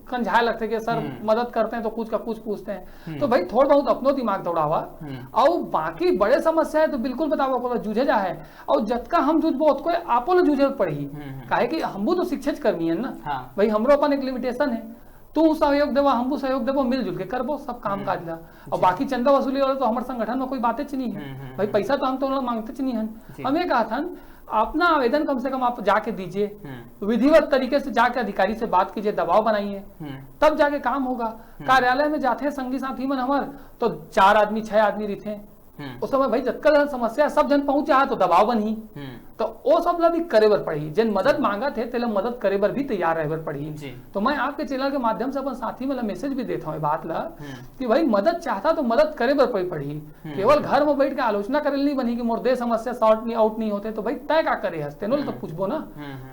B: कंझाए लगते कि सर मदद करते हैं तो कुछ का कुछ पूछते हैं। तो भाई थोड़ा बहुत अपनो दिमाग दौड़ावा, और बाकी बड़े समस्या है तो बिल्कुल बतावा को जूझे जा है। और जतका हम जूझबो उतको आपो ला जूझे पड़ी, काहे कि हमबो तो शिक्षक कर्मी है ना, भाई हमरो अपन एक लिमिटेशन है। तू सहयोग देवा, हमको सहयोग देवो, मिलजुल के करबो सब काम काज ला। और बाकी चंदा वसूली वाला तो हमारे संगठन में कोई बातें नहीं है, भाई पैसा तो हम तो मांगते नहीं है। हम ये कहा था अपना आवेदन कम से कम आप जाके दीजिए, विधिवत तरीके से जाके अधिकारी से बात कीजिए, दबाव बनाइए, तब जाके काम होगा। कार्यालय में जाते हैं संगी साथी मन हमार तो 4 आदमी 6 आदमी रहते हैं, उस समय भाई जतका समस्या सब जन पहुंचा तो दबाव बनी, तो वो सब ला भी करे बर पड़ी। जिन मदद मांगा थे तेला मदद करे बर भी तैयार रहे बर पड़ी। तो मैं आपके चैनल के माध्यम से अपन साथी में मैसेज भी देता हूँ बात ला कि भाई मदद चाहता तो मदद करे बर पड़ी। केवल घर में बैठ के आलोचना करे नहीं बनी कि मोर दे समस्या सॉर्ट नहीं आउट नहीं होते, तो भाई तय का करे हंसते नो तो पूछबो ना,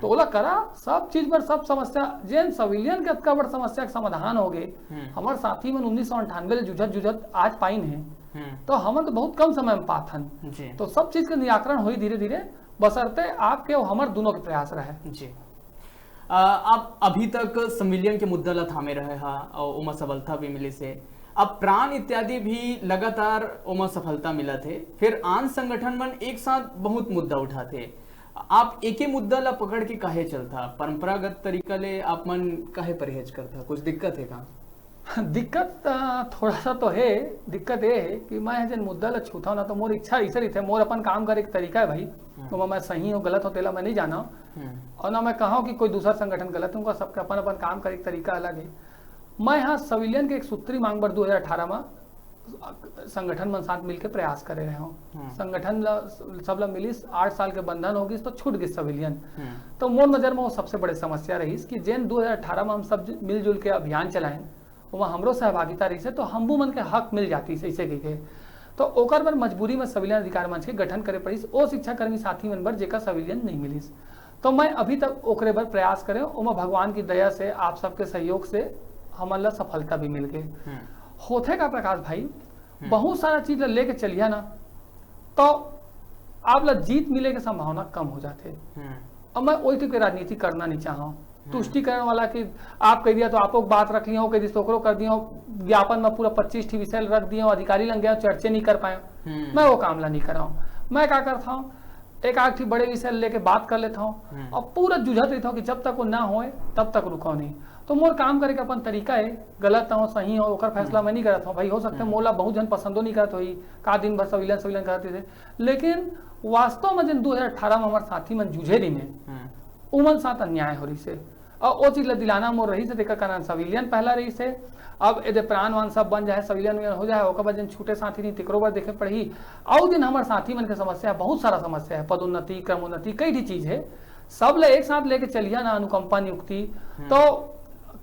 B: तो ओला करा सब चीज पर सब समस्या जिन सविलियन के अतका बड़ समस्या के समाधान हो गए। हमारे साथी मन 1998 जुझत आज पाइन है, तो हम तो बहुत कम समय में पाथन। तो सब चीज के निराकरण हुई धीरे धीरे, बशर्ते आपके और हमारे दोनों के प्रयास रहे। जी
A: आप अभी तक संविलियन के मुद्दा ला थामे रहे हा और उमा सफलता भी मिली से, अब प्राण इत्यादि भी लगातार उमा सफलता मिला थे, फिर आन संगठन मन एक साथ बहुत मुद्दा उठाते, आप एक ही मुद्दा ला पकड़ के काहे चलता, परंपरागत तरीका ले आप मन काहे परहेज करता, कुछ दिक्कत है का?
B: दिक्कत थोड़ा सा तो है। दिक्कत ये है कि मैं जन मुद्दा ला छूता हूँ ना तो मोर इच्छा ऐसे रही थे, मोर अपन काम करे एक तरीका है भाई, तो मैं सही हूँ गलत हो तेला मैं नहीं जाना, और ना मैं कहा कि कोई दूसरा संगठन गलत हूँ, सबका अपन अपन काम करे एक तरीका अलग है। मैं यहाँ सविलियन के एक सूत्री मांग बर 2018 में संगठन मन साथ मिलकर प्रयास करे रहे हूँ। संगठन सब ला मिली 8 साल के बंधन होगी तो छूट गई सविलियन। तो मोर नजर में वो सबसे बड़ी समस्या रही कि जैन 2018 में हम सब मिलजुल के अभियान चलाएं, वहाँ हमरो सहभागिता रही से तो हमबू मन के हक मिल जाती ऐसे कही के। तो ओकर पर मजबूरी में सिविलियन अधिकार मंच के गठन करे पड़िस ओ शिक्षाकर्मी साथी मन बर जेकर सिविलियन नहीं मिलिस। तो मैं अभी तक ओकरे बर प्रयास करे, ओमा भगवान की दया से आप सबके सहयोग से हमन ला सफलता भी मिल गई। होथे का प्रकाश भाई, बहुत सारा चीज ला लेके चलिए ना तो आप ला जीत मिले के संभावना कम हो जाते। अब मैं वही के राजनीति करना नहीं चाहा, तुष्टिकरण वाला कि आप कह दिया तो आपको बात रख लिया हो, कह दी तो कर दिया ज्ञापन में पूरा 25 ठी विषय रख दिया, अधिकारी लग गया चर्चे नहीं कर पाए। मैं वो काम ला नहीं कर रहा हूँ। मैं क्या करता हूँ, एक आठ ठी बड़े विषय लेके बात कर लेता हूँ और पूरा जुझत रहता हूँ कि जब तक वो ना होए तब तक रुको नहीं। तो मोर काम करे का अपन तरीका है, गलत हो सही हो ओकर फैसला मैं नहीं करता हूँ। भाई हो सकता है मोला बहुत जन पसंदो नहीं करत होई, का दिन भर सिविलियन करते थे, लेकिन वास्तव में जन 2018 में हमारे साथी मन जूझे रही ने उमन साथ अन्याय हो रही से और वो चीज दिलाना मोर रही से देखा कारण सिविलियन पहला रही से। अब यदि प्राणवान सब बन जाए सिविलियन हो जाए ओकर बाद जन छूटे साथी नहीं तिकरो बार देखे पड़ी। आउ दिन हमारे साथी मन के समस्या है, बहुत सारा समस्या है, पदोन्नति क्रमोन्नति कई भी चीज है, सब ले एक साथ लेके चलिए ना अनुकंपा नियुक्ति तो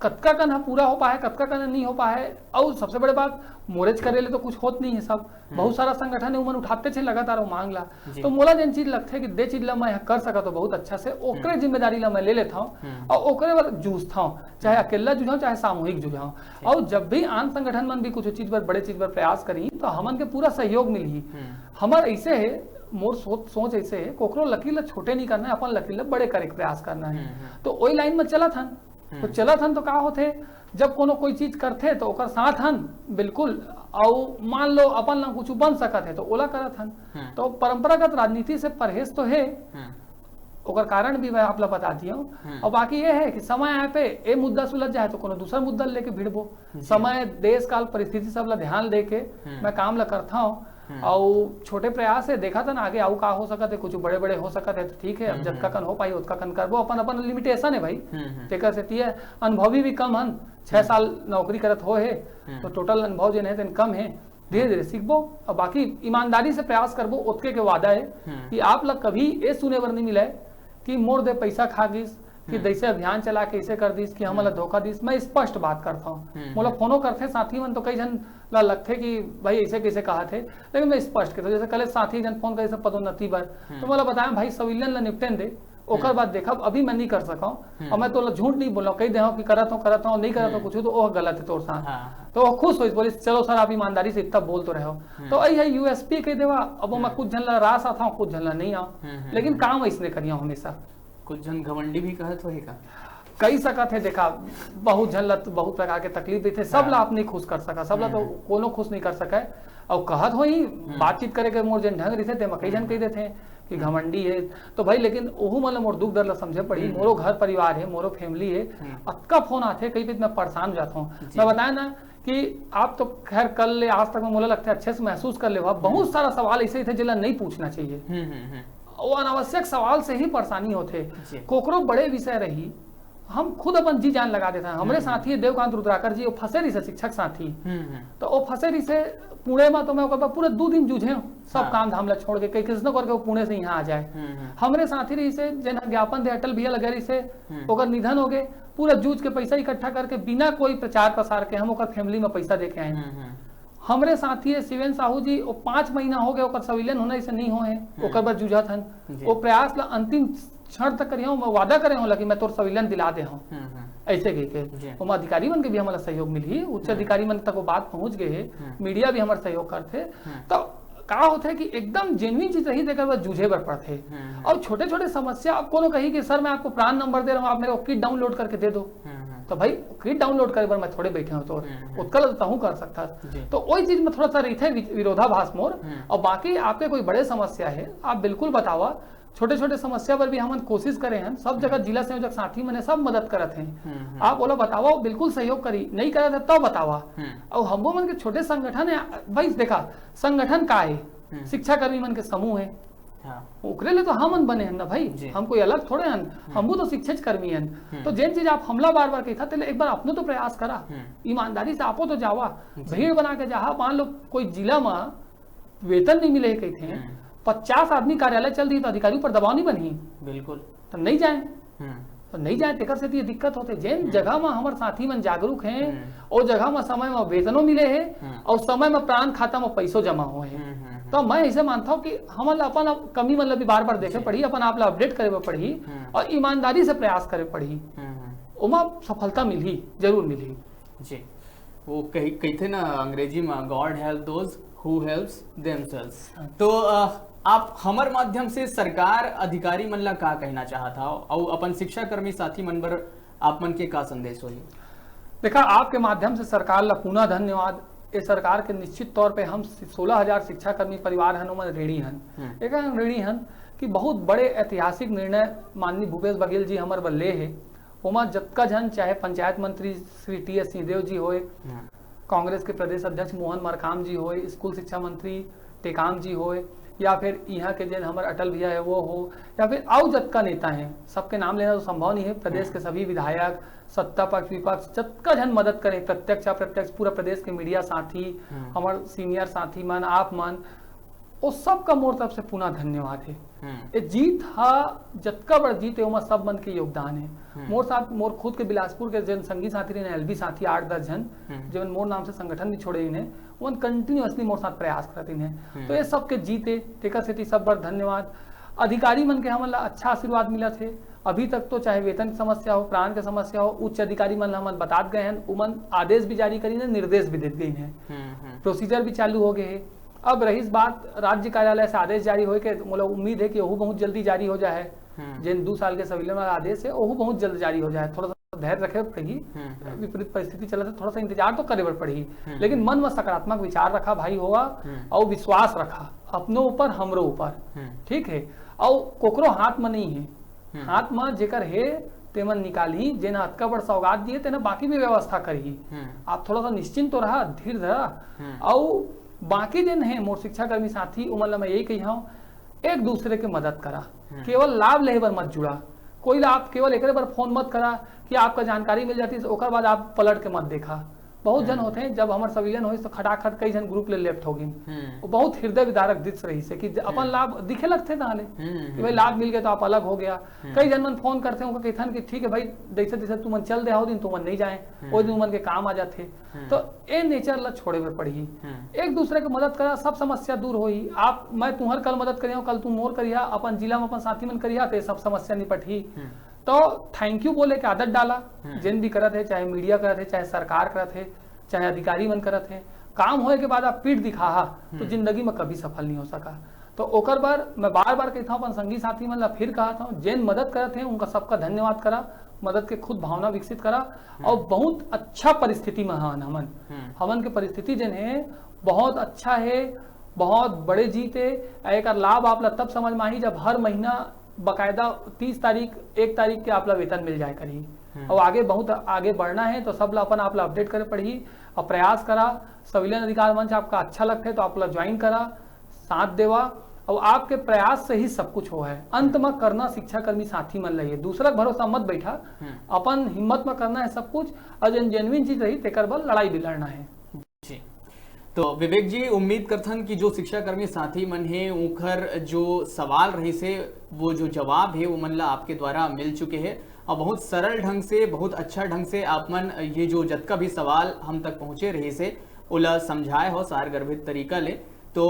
B: कतका कन पूरा हो पाए कतका कन नहीं हो पाए। और सबसे बड़े बात मोरेज करे ले तो कुछ होत नहीं है, सब बहुत सारा संगठन है उमन उठाते थे लगातार वो मांग ला। तो मोला जन चीज लगता है कि दे चीज ला मैं कर सका तो बहुत अच्छा से ओकरे जिम्मेदारी ला मैं ले लेता हूँ और ओकरे बार जूझता हूँ, चाहे अकेला जूझाऊँ चाहे सामूहिक जूझाऊँ। और जब भी आन संगठन मन भी कुछ चीज पर बड़े चीज पर प्रयास करी तो हमन के पूरा सहयोग मिली। हमार ऐसे है, मोर सोच ऐसे है, कोकरो लकीर ला छोटे नहीं करना है, अपन लकीर ला बड़े करे प्रयास करना है। तो वही लाइन में चला था तो चलत हन तो का होते, जब कोनो कोई चीज करते तो ओकर साथ हन बिल्कुल, और मान लो अपन ला कुछ बन सकत है तो ओला करत हन। तो परंपरागत राजनीति से परहेज तो है, ओकर कारण भी मैं आप ला बता दिया हूँ। और बाकी ये है कि समय आए पे ए मुद्दा सुलझ जाए तो कोनो दूसरा मुद्दा लेके भिड़बो। समय देश काल परिस्थिति सब ला ध्यान दे के मैं काम ला करता हूँ और छोटे प्रयास है, देखा था ना आगे आउ का हो सकत है, कुछ बड़े बड़े हो सकत है तो ठीक है, अब जतका कन हो पाई उतका कन करबो। अपन अपन लिमिटेशन है भाई, तेकर से तिये अनुभवी भी कम हन, 6 साल नौकरी करत हो है तो टोटल अनुभव जो है कम है, धीरे धीरे सीखबो और बाकी ईमानदारी से प्रयास करबो। उतके के वादा है कि आप लोग कभी ये सुने बर नहीं मिला कि मोर दे पैसा खा गिस, कि जैसे अभियान चला के ऐसे कर दीस कि हमला धोखा दीस। मैं स्पष्ट बात करता हूँ, मोला फोनो करते साथी मन तो कई जन ला लगते कि भाई ऐसे कैसे कहा थे, लेकिन मैं स्पष्ट करता जैसे कल साथी जन फोन करे पदोन्नति बर तो मोला बताया भाई सिविलियन ला निपटेन दे, ओकर बाद देखा अभी मैं नहीं कर सका और मैं तो झूठ नहीं बोला, कही दे कि करत हूँ नहीं करत हूँ कुछ तो वो गलत है तोर साथ। तो वो खुश हो बोले चलो सर आप ईमानदारी से इतना बोल तो रहे हो। तो यही है यूएसपी कह देवा। अब मैं कुछ जन ला रास आता हूँ कुछ जन ला नहीं आऊँ, लेकिन काम ऐसने करिया हमेशा।
A: कुछ जन घमंडी भी कहत होएगा,
B: कई सकत है, देखा बहुत जन ला बहुत प्रकार के तकलीफ भी थे, सब ला आप नहीं खुश कर सका, सब ला तो कोनो खुश नहीं कर सका। और कहत हो ही बातचीत करे के मोर जन ढंग रही थे कई जन कह देते हैं कि घमंडी है तो भाई, लेकिन ओहू मतलब मोर दुख दर्द ला समझे पड़ी। मोरो घर परिवार है, मोरो फैमिली है, अतका फोन आते कई पे मैं परेशान हो जाता हूँ। मैं बताया ना कि आप तो खैर कल ले आज तक में मोला लगता है अच्छे से महसूस कर ले, बहुत सारा सवाल ऐसे ही थे जिला नहीं पूछना चाहिए, वो अनावश्यक सवाल से ही परेशानी होते। कोकरो बड़े विषय रही हम खुद अपन जी जान लगा देते हैं। हमारे साथी देवकांत रुद्राकर जी वो फंसे रही से शिक्षक साथी, तो वो फंसे रही से पुणे में, तो मैं पूरे 2 दिन जूझे सब काम धाम ला छोड़ के कई किसी करके वो पुणे से यहाँ आ जाए। हमारे साथी रही से जना ज्ञापन दे अटल भैया लगे रही से ओकर निधन हो गए, पूरा जूझ के पैसा इकट्ठा करके बिना कोई प्रचार प्रसार के हम ओकर फैमिली में पैसा दे के आए। हमरे साथी शिवेन साहू जी वो 5 महीना हो गए ओकर सिविलियन होने से नहीं होए, ओकर बाद जूझत हन। वो प्रयास ला अंतिम क्षण तक करियो, मैं वादा करे हूँ कि मैं तोर सिविलियन दिला दे हूँ ऐसे कह के। वो अधिकारी मन के भी हमारा सहयोग मिली, उच्च अधिकारी मन तक वो बात पहुंच गए, मीडिया भी हमारा सहयोग करते। तो का होता है कि एकदम जेन्युइन चीज रही देकर जूझे बर पड़ते। और छोटे छोटे समस्या आप कोनो कही कि सर मैं आपको प्राण नंबर दे रहा हूँ आप मेरे को किट डाउनलोड करके दे दो, तो भाई किट डाउनलोड करे बर मैं थोड़े बैठे हूँ तो उत्कल तो हूँ कर सकता। तो वही चीज में थोड़ा सा रही थे विरोधाभास मोर। और बाकी आपके कोई बड़े समस्या है आप बिल्कुल बतावा, छोटे छोटे समस्या पर भी हम कोशिश करे हैं, सब जगह जिला संयोजक साथी मैंने सब मदद करत हैं। आप बोला बतावा बिल्कुल सहयोग करी, नहीं करत है तो बतावा। और हम मन के छोटे संगठन है भाई, देखा संगठन का है, शिक्षा कर्मी मन के समूह है, ओकरे लिए तो हम बने हैं ना भाई, हम कोई अलग थोड़े हैं, हम तो शिक्षक कर्मी हैं। तो जिन चीज आप हमला बार बार कहता एक बार अपने तो प्रयास करा, ईमानदारी से आपो तो जावा, भीड़ बना के जहाँ मान लो कोई जिला में वेतन नहीं मिले कहते हैं, 50 आदमी कार्यालय चल रही तो अधिकारी पर दबाव नहीं बनी,
A: बिल्कुल
B: तो नहीं जाए। तो नहीं जाए तेकर से तो ये दिक्कत होते। जिन जगह में हमारे साथी मन जागरूक हैं और जगह में समय में वेतनों मिले है और समय में प्राण खाता में पैसों जमा हुए हैं। तो मैं ऐसे मानता हूँ कि हम अपन कमी मतलब भी बार बार देखे पड़ी, अपन आप अपडेट करे पड़ी और ईमानदारी से प्रयास करे पड़ी, उमा सफलता मिली, जरूर मिली
A: जी। वो कहते ना अंग्रेजी में, God help those who helps themselves. तो आप हमर माध्यम से सरकार अधिकारी मन ला का कहना चाहता हो और अपन शिक्षा कर्मी साथी मन बर आप मन के का संदेश होही?
B: देखा, आपके माध्यम से सरकार ला पुनः धन्यवाद। ये सरकार के निश्चित तौर पे हम 16,000 शिक्षा कर्मी परिवार हन उमन ऋणी हन। एक ऋणी हन कि बहुत बड़े ऐतिहासिक निर्णय माननीय भूपेश बघेल जी हमार बल्ले है। उमा जतका जन, चाहे पंचायत मंत्री श्री टी.एस. सिंहदेव जी होए, कांग्रेस के प्रदेश अध्यक्ष मोहन मरकाम जी होए, स्कूल शिक्षा मंत्री टेकाम जी होए, या फिर यहाँ के जन हमारे अटल भैया है वो हो, या फिर आओ जतका नेता हैं, सबके नाम लेना तो संभव नहीं है। प्रदेश के सभी विधायक, सत्ता पक्ष विपक्ष, जतका जन मदद करे, प्रत्यक्ष अप्रत्यक्ष, पूरा प्रदेश के मीडिया साथी, हमारे सीनियर साथी मन, आप मन, उस सब का मोर तरफ से पुनः धन्यवाद है। ये जीत हा जतका बड़ जीत है, सब मन के योगदान है। मोर साथ मोर खुद के बिलासपुर के जन संगी साथी रहे, एलबी साथी 8-10 जन, जो मोर नाम से संगठन भी छोड़े इन्हें, वो कंटिन्यूअसली मोर साथ प्रयास करते हैं। तो ये सबके जीते तेकर से सब बड़ धन्यवाद। अधिकारी मन के हमला अच्छा आशीर्वाद मिला थे। अभी तक तो चाहे वेतन की समस्या हो, प्राण की समस्या हो, उच्च अधिकारी मन हम बता गए हैं, उमन आदेश भी जारी करी, निर्देश भी दे गई हैं, प्रोसीजर भी चालू हो गए हैं। अब रही बात राज्य कार्यालय से आदेश जारी हो के, मतलब उम्मीद है कि वह बहुत जल्दी जारी हो जाए। जिन 2 साल के संविलियन वाला आदेश है वह बहुत जल्द जारी हो जाए। थोड़ा सा धैर्य रखे पड़ेगी, विपरीत परिस्थिति चला तो थोड़ा सा इंतजार तो करे पड़ेगी, लेकिन मन में सकारात्मक विचार रखा भाई होगा और विश्वास रखा अपनों ऊपर, हमरो ऊपर, ठीक है। और कोकरो हाथ में नहीं है, हाथ में जेकर है तेमन निकाली, जेना अतका बड़ सौगात दिए तेना बाकी भी व्यवस्था करी। आप थोड़ा सा निश्चिंत तो रहा, धीर धरा। और बाकी दिन है मोर शिक्षा कर्मी साथी उमन मैं यही कही हूँ, एक दूसरे के मदद करा, केवल लाभ ले बर मत जुड़ा। कोई लाभ केवल एक बार फोन मत करा कि आपका जानकारी मिल जाती है, ओकर बाद आप पलट के मत देखा। बहुत जन होते हैं, जब हमारे संविलियन हो तो खटाखट कई जन ग्रुप ले लेफ्ट हो गई। बहुत हृदय विदारक दिख रही से कि अपन लाभ दिखे लगते नाले कि भाई लाभ मिल गया तो आप अलग हो गया। कई जन मन फोन करते हैं कहथन कि ठीक है भाई, जैसे जैसे तुमन चल दे हो दिन तुमन नहीं जाए, वो दिन उमन के काम आ जाते। तो ये नेचर ला छोड़े पर पड़ी, एक दूसरे की मदद करा, सब समस्या दूर होई। आप मैं तुम्हार कल मदद करिया, कल तुम मोर करिया, अपन जिला में अपन साथी मन करिया, तो सब समस्या निपटी। तो थैंक यू बोले के आदत डाला, जिन भी करत है, चाहे मीडिया करत है, चाहे सरकार करत है, चाहे अधिकारी मन करत है। काम होए के बाद आप पीठ दिखा तो जिंदगी में कभी सफल नहीं हो सका। तो ओकर बार मैं बार बार कहता हूँ अपन संगी साथी मन ला फिर कहा था, जिन मदद करत है उनका सबका धन्यवाद करा, मदद के खुद भावना विकसित करा। और बहुत अच्छा परिस्थिति में हमन के परिस्थिति जिन है बहुत अच्छा है, बहुत बड़े जीत है। एक लाभ आप तब समझ में आई जब हर महीना बकायदा 30 तारीख 1 तारीख के आपला वेतन मिल जाए करी। और आगे बहुत आगे बढ़ना है तो सब अपन आप अपडेट करे पड़ी और प्रयास करा। संविलियन अधिकार मंच आपका अच्छा लगता है तो आप ज्वाइन करा, साथ देवा, और आपके प्रयास से ही सब कुछ हो है। अंत में करना शिक्षा कर्मी साथी मन लगे, दूसरा भरोसा मत बैठा, अपन हिम्मत में करना है सब कुछ। और जेन्युइन चीज रही तेकर बल लड़ाई भी लड़ना है
A: जी। तो विवेक जी, उम्मीद करथन कि जो शिक्षा कर्मी साथी मन है उनकर जो सवाल रही से वो जो जवाब है वो मन ला आपके द्वारा मिल चुके हैं, और बहुत सरल ढंग से, बहुत अच्छा ढंग से आप मन ये जो जतका भी सवाल हम तक पहुंचे रही से उला समझाए हो सार गर्भित तरीका ले। तो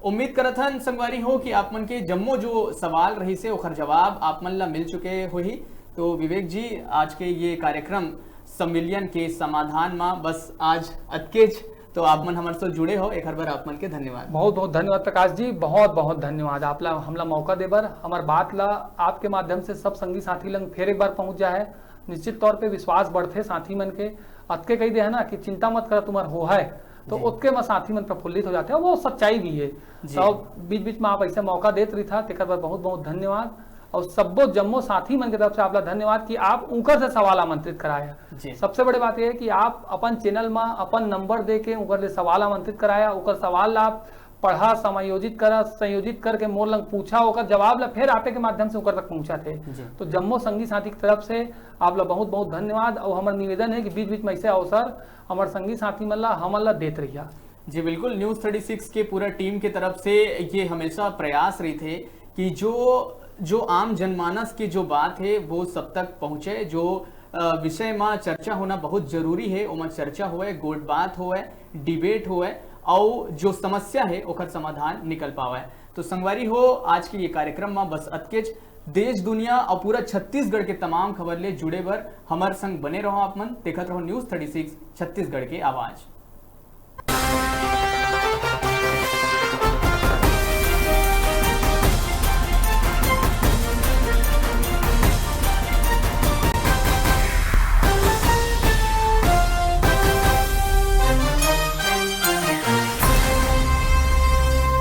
A: उम्मीद करत हन संगवारी हो कि आप मन के जम्मो जो सवाल रही से ओखर जवाब आप मन ला मिल चुके हो ही। तो विवेक जी, आज के ये कार्यक्रम संविलियन के समाधान में बस आज अतकेज, तो आप मन हमारे साथ जुड़े हो, एक बार आप मन के धन्यवाद।
B: बहुत बहुत धन्यवाद प्रकाश जी, बहुत बहुत धन्यवाद। आप ला हमला मौका देबर, हमार बात ला आपके माध्यम से सब संगी साथी लंग फिर एक बार पहुंच जाए। निश्चित तौर पे विश्वास बढ़ते साथी मन के, अतके कही दे है ना कि चिंता मत करा तुम्हार हो है, तो उतके में साथी मन प्रफुल्लित हो जाते हैं, वो सच्चाई भी है। तो बीच बीच में आप ऐसे मौका देते रही था, तेकर बार बहुत बहुत धन्यवाद। और सबो जम्मो साथी मन की तरफ से आपला धन्यवाद कि आप उनकर से सवाल आमंत्रित कराया। सबसे बड़ी बात यह है कि आप अपन चैनल में अपन नंबर दे के उनकर सवाल आमंत्रित कराया, उनकर सवाल आप पढ़ा, समायोजित करा, संयोजित करके मोर लंग पूछा, होकर जवाब ला फिर आपे के माध्यम से उनकर तक पहुंचा थे। तो जम्मो संगी साथी की तरफ से आप ला बहुत बहुत धन्यवाद। और हमारा निवेदन है कि बीच बीच में ऐसे अवसर हमारे संगी साथी मन ला हमन ला देते रहिए।
A: जी बिल्कुल, न्यूज़ 36 के पूरा टीम की तरफ से ये हमेशा प्रयास रही थे कि जो जो आम जनमानस की जो बात है वो सब तक पहुंचे, जो विषय में चर्चा होना बहुत जरूरी है ओमा चर्चा होए, गोट बात होए, डिबेट होए और जो समस्या है ओकर समाधान निकल पावे। तो संगवारी हो, आज के ये कार्यक्रम में बस अतकेच। देश दुनिया और पूरा छत्तीसगढ़ के तमाम खबर ले जुड़े बर हमार संग बने रहो, आप मन देखत रहो न्यूज़ 36 छत्तीसगढ़ के आवाज।